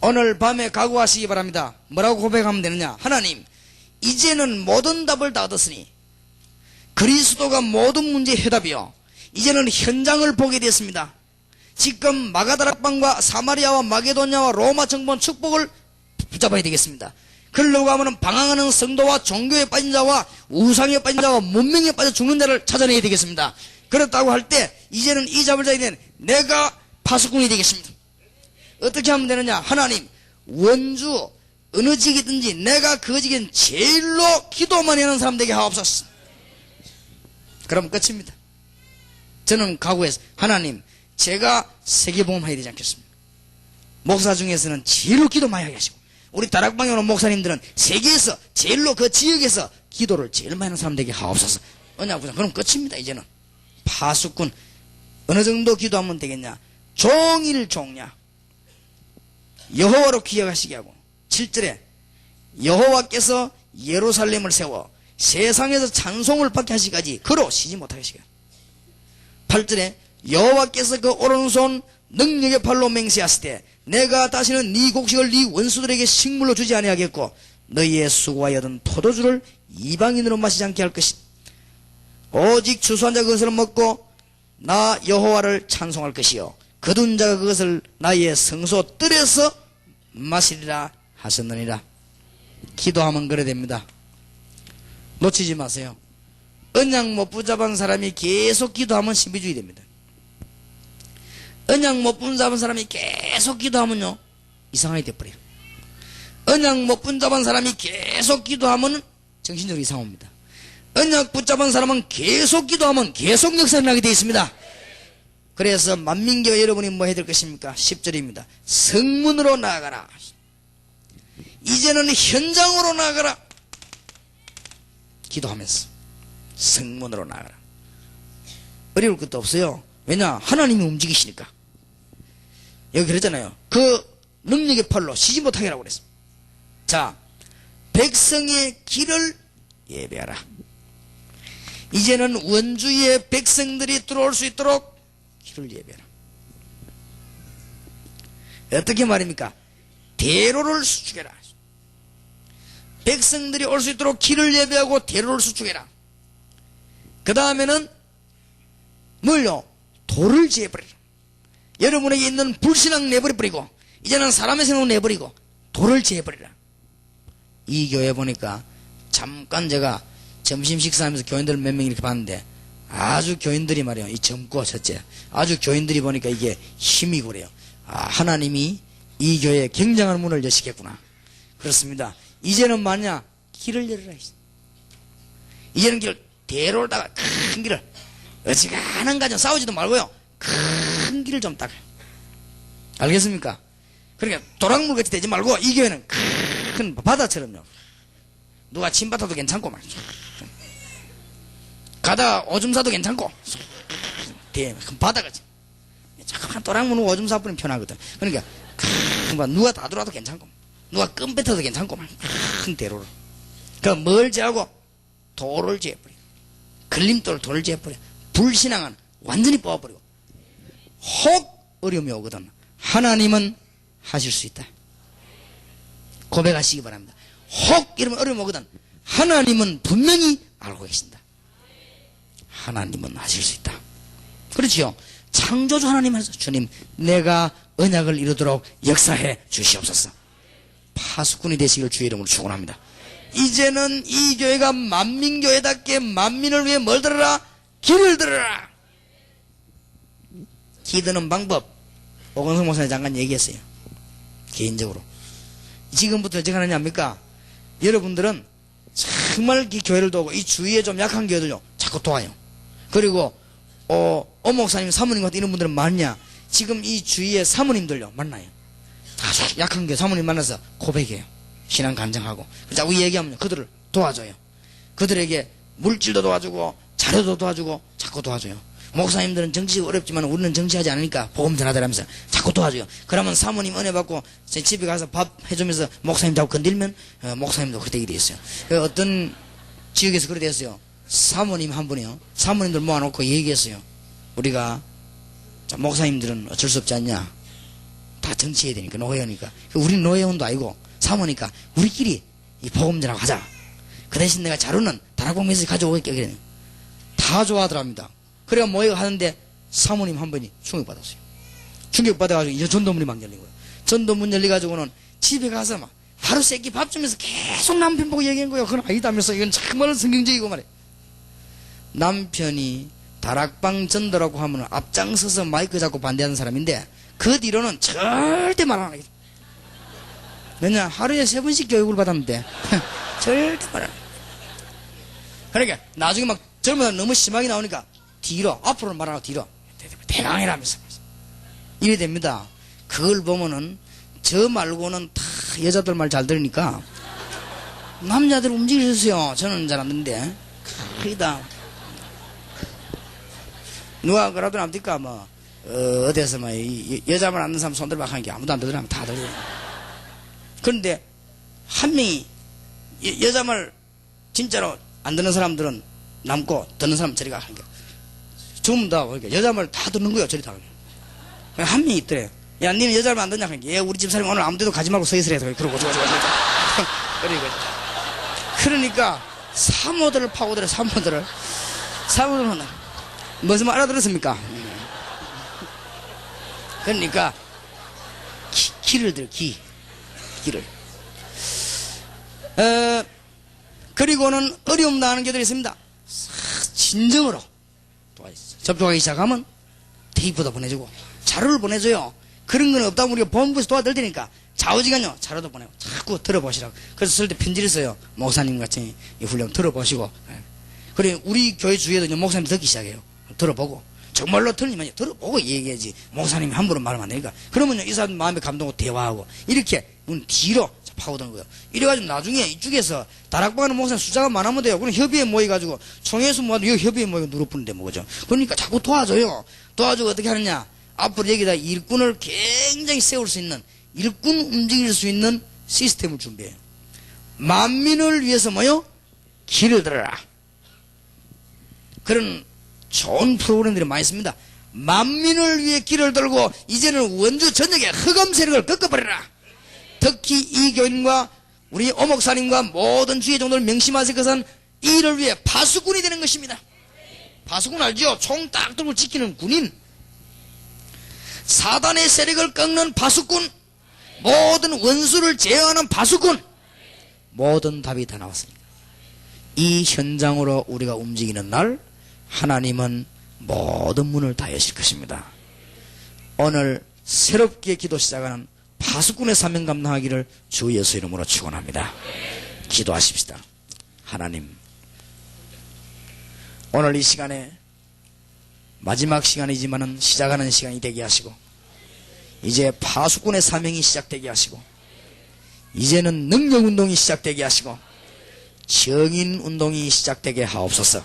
오늘 밤에 각오하시기 바랍니다. 뭐라고 고백하면 되느냐? 하나님, 이제는 모든 답을 다 얻었으니 그리스도가 모든 문제의 해답이요. 이제는 현장을 보게 됐습니다. 지금 마가다락방과 사마리아와 마게도냐와 로마 정본 축복을 붙잡아야 되겠습니다. 그러려고 하면 방황하는 성도와 종교에 빠진 자와 우상에 빠진 자와 문명에 빠져 죽는 자를 찾아내야 되겠습니다. 그렇다고 할 때 이제는 이 잡을 자에 대한 내가 파수꾼이 되겠습니다. 어떻게 하면 되느냐? 하나님, 원주 어느 직이든지 내가 그 직엔 제일로 기도만 하는 사람 되게 하옵소서. 그럼 끝입니다. 저는 각오해서 하나님, 제가 세계복음해야 되지 않겠습니까? 목사 중에서는 제일로 기도 많이 하게 하시고 우리 다락방에 오는 목사님들은 세계에서 제일로 그 지역에서 기도를 제일 많이 하는 사람 되게 하옵소서. 언약부장. 그럼 끝입니다. 이제는 파수꾼 어느 정도 기도하면 되겠냐? 종일 종냐 여호와로 기억하시게 하고 7절에 여호와께서 예루살렘을 세워 세상에서 찬송을 받게 하시기까지 그로 쉬지 못하게 하시게 8절에 여호와께서 그 오른손 능력의 팔로 맹세하실 때 내가 다시는 네 곡식을 네 원수들에게 식물로 주지 아니하겠고 너희의 수고하여 얻은 포도주를 이방인으로 마시지 않게 할 것이다. 오직 추수한 자가 그것을 먹고 나 여호와를 찬송할 것이요 거둔 자가 그것을 나의 성소 뜰에서 마시리라 하셨느니라. 기도하면 그래 됩니다. 놓치지 마세요. 언약 못 붙잡은 사람이 계속 기도하면 신비주의 됩니다. 언약 못 붙잡은 사람이 계속 기도하면요 이상하게 돼버려요. 언약 못 붙잡은 사람이 계속 기도하면 정신적으로 이상합니다. 언약 붙잡은 사람은 계속 기도하면 계속 역사가 나게 되어 있습니다. 그래서 만민교회 여러분이 뭐 해야 될 것입니까? 10절입니다. 성문으로 나아가라. 이제는 현장으로 나아가라. 기도하면서 성문으로 나아가라. 어려울 것도 없어요. 왜냐? 하나님이 움직이시니까. 여기 그랬잖아요. 그 능력의 팔로 쉬지 못하게 하라고 그랬습니다. 자, 백성의 길을 예배하라. 이제는 원주의 백성들이 들어올 수 있도록 길을 예배하라. 어떻게 말입니까? 대로를 수축해라. 백성들이 올 수 있도록 길을 예배하고 대로를 수축해라. 그 다음에는 뭘요? 돌을 지어버리라. 여러분에게 있는 불신앙 내버려버리고 이제는 사람의 생각 내버리고 돌을 지어버리라. 이 교회 보니까 잠깐 제가 점심 식사하면서 교인들 몇 명 이렇게 봤는데 아주 교인들이 말이에요. 이 젊고 첫째 아주 교인들이 보니까 이게 힘이 그래요. 아, 하나님이 이 교회에 굉장한 문을 여시겠구나. 그렇습니다. 이제는 뭐냐? 길을 열어라. 이제는 길 대로로다가 큰 길을 어지간한 가정 싸우지도 말고요. 큰 길을 좀 닦아요. 알겠습니까? 그러니까 도랑물같이 되지 말고 이 교회는 큰 바다처럼요. 누가 침뱉어도 괜찮고 말이죠. 가다 오줌 싸도 괜찮고 큰 바다같이 잠깐 도랑물은 오줌 싸버리면 편하거든. 그러니까 누가 다 들어와도 괜찮고 누가 끈 뱉어도 괜찮고 큰 대로를 그럼 뭘 제하고 돌을 제해버려. 걸림돌 돌을 제해버려. 불신앙은 완전히 뽑아버리고 혹 어려움이 오거든 하나님은 하실 수 있다. 고백하시기 바랍니다. 혹 이러면 어려움 오거든 하나님은 분명히 알고 계신다. 하나님은 하실 수 있다. 그렇지요. 창조주 하나님 하셔서 주님 내가 언약을 이루도록 역사해 주시옵소서. 파수꾼이 되시길 주의 이름으로 축원합니다. 이제는 이 교회가 만민교회답게 만민을 위해 뭘 들어라? 길을 들어라. 기도는 방법 오건성 목사님 잠깐 얘기했어요. 개인적으로 지금부터 제가 하느냐 합니까? 여러분들은 정말 이 교회를 도우고 이 주위에 좀 약한 교회들요 자꾸 도와요. 그리고 목사님 사모님 같은 이런 분들은 많냐? 지금 이 주위에 사모님들요 만나요. 다 약한 교회 사모님 만나서 고백해요. 신앙 간증하고 자꾸 얘기하면 그들을 도와줘요. 그들에게 물질도 도와주고 자료도 도와주고 자꾸 도와줘요. 목사님들은 정치가 어렵지만 우리는 정치하지 않으니까 복음 전하더라면서 자꾸 도와줘요. 그러면 사모님 은혜 받고 제 집에 가서 밥 해주면서 목사님 자꾸 건들면 목사님도 그렇게 되게 됐어요. 어떤 지역에서 그렇게 됐어요. 사모님 한 분이요 사모님들 모아놓고 얘기했어요. 우리가 목사님들은 어쩔 수 없지 않냐, 다 정치해야 되니까 노회원이니까 우리는 노회원도 아니고 사모니까 우리끼리 이 복음 전하고 하자. 그 대신 내가 자료는 다락방 메시지 가져오겠게 그래. 다 좋아하더랍니다. 그래가 모여가 하는데 사모님 한 분이 충격받았어요. 충격받아가지고 이제 전도문이 열린 거예요. 전도문 열려가지고는 집에 가서 막 하루 세끼 밥 주면서 계속 남편 보고 얘기한 거예요. 그건 아니다면서 이건 정말 성경적이고 말이에요. 남편이 다락방 전도라고 하면 앞장서서 마이크 잡고 반대하는 사람인데 그 뒤로는 절대 말 안 하겠다. 왜냐 하루에 3번씩 교육을 받았는데 절대 말 안 해. 그러니까 나중에 막 젊은 사람 너무 심하게 나오니까 뒤로 앞으로는 말하고 뒤로 대강이라면서 이래 됩니다. 그걸 보면은 저 말고는 다 여자들 말 잘 들으니까 남자들 움직이셨어요. 저는 잘 안 듣는데 거의 다 누가 그러더라 합니까? 뭐 어디에서 뭐 여자 말 안 듣는 사람 손들어 박 하는 게 아무도 안 듣더라면 다 들어요. 그런데 한 명이 여자 말 진짜로 안 듣는 사람들은 남고 듣는 사람은 저리 가 하는 게 전부 다 여자 말 다 듣는 거예요. 저리 다. 한 명이 있더래요. 야, 니는 여자 말 안 듣냐? 하니까 예, 우리 집사람이 오늘 아무 데도 가지 말고 서 있으래. 그러고 그러니까 사모들을 파고들어. 사모들은 무슨 말 알아들었습니까? 그러니까 기를 들어. 기를. 그리고는 어려움 나는 게들이 있습니다. 진정으로 접촉하기 시작하면 테이프도 보내주고 자료를 보내줘요. 그런 건 없다면 우리가 본부에서 도와드릴 테니까 좌우지간요 자료도 보내고 자꾸 들어보시라고. 그래서 쓸 때 편지를 써요. 목사님 같이 이 훈련 들어보시고. 그래 우리 교회 주위에도 목사님 듣기 시작해요. 들어보고 정말로 틀리면 들어보고 얘기해야지. 목사님이 함부로 말하면 안 되니까. 그러면요 이 사람 마음에 감동하고 대화하고 이렇게 뒤로 파고드는 거예요. 이래가지고 나중에 이쪽에서 다락방하는 목사님 숫자가 많으면 돼요. 그럼 협의회 모여가지고 총회에서 모아도 이 협의회 모이고 누르뿌는데 뭐죠. 그러니까 자꾸 도와줘요. 도와주고 어떻게 하느냐. 앞으로 여기다 일꾼을 굉장히 세울 수 있는 일꾼 움직일 수 있는 시스템을 준비해요. 만민을 위해서 뭐요? 길을 들어라. 그런 좋은 프로그램들이 많이 있습니다. 만민을 위해 길을 들고 이제는 원주 전역에 흑암 세력을 꺾어버려라. 특히 이 교인과 우리 오목사님과 모든 주의 종들을 명심하실 것은 이를 위해 파수꾼이 되는 것입니다. 파수꾼 알죠? 총 딱 들고 지키는 군인. 사단의 세력을 꺾는 파수꾼. 모든 원수를 제어하는 파수꾼. 모든 답이 다 나왔습니다. 이 현장으로 우리가 움직이는 날 하나님은 모든 문을 다 여실 것입니다. 오늘 새롭게 기도 시작하는 파수꾼의 사명 감당하기를 주 예수 이름으로 축원합니다. 기도하십시다. 하나님, 오늘 이 시간에 마지막 시간이지만은 시작하는 시간이 되게 하시고 이제 파수꾼의 사명이 시작되게 하시고 이제는 능력운동이 시작되게 하시고 정인운동이 시작되게 하옵소서.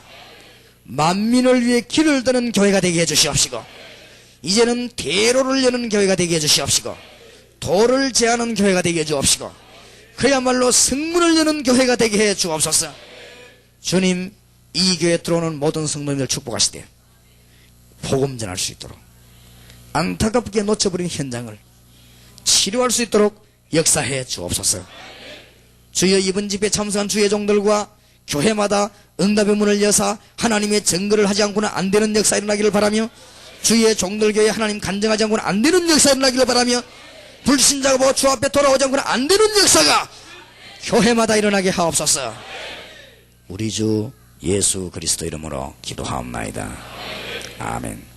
만민을 위해 길을 드는 교회가 되게 해주시옵시고 이제는 대로를 여는 교회가 되게 해주시옵시고 도를 제하는 교회가 되게 해주옵시고 그야말로 성문을 여는 교회가 되게 해 주옵소서. 주님, 이 교회에 들어오는 모든 성도님들 축복하시되 복음 전할 수 있도록 안타깝게 놓쳐버린 현장을 치료할 수 있도록 역사해 주옵소서. 주여, 이번 집회에 참석한 주의 종들과 교회마다 응답의 문을 여사 하나님의 증거를 하지 않고는 안 되는 역사 일어나기를 바라며 주의 종들 교회에 하나님 간증하지 않고는 안 되는 역사 일어나기를 바라며 불신자가 보고 주 앞에 돌아오지 않고는 안 되는 역사가 교회마다 일어나게 하옵소서. 우리 주 예수 그리스도 이름으로 기도하옵나이다. 아멘.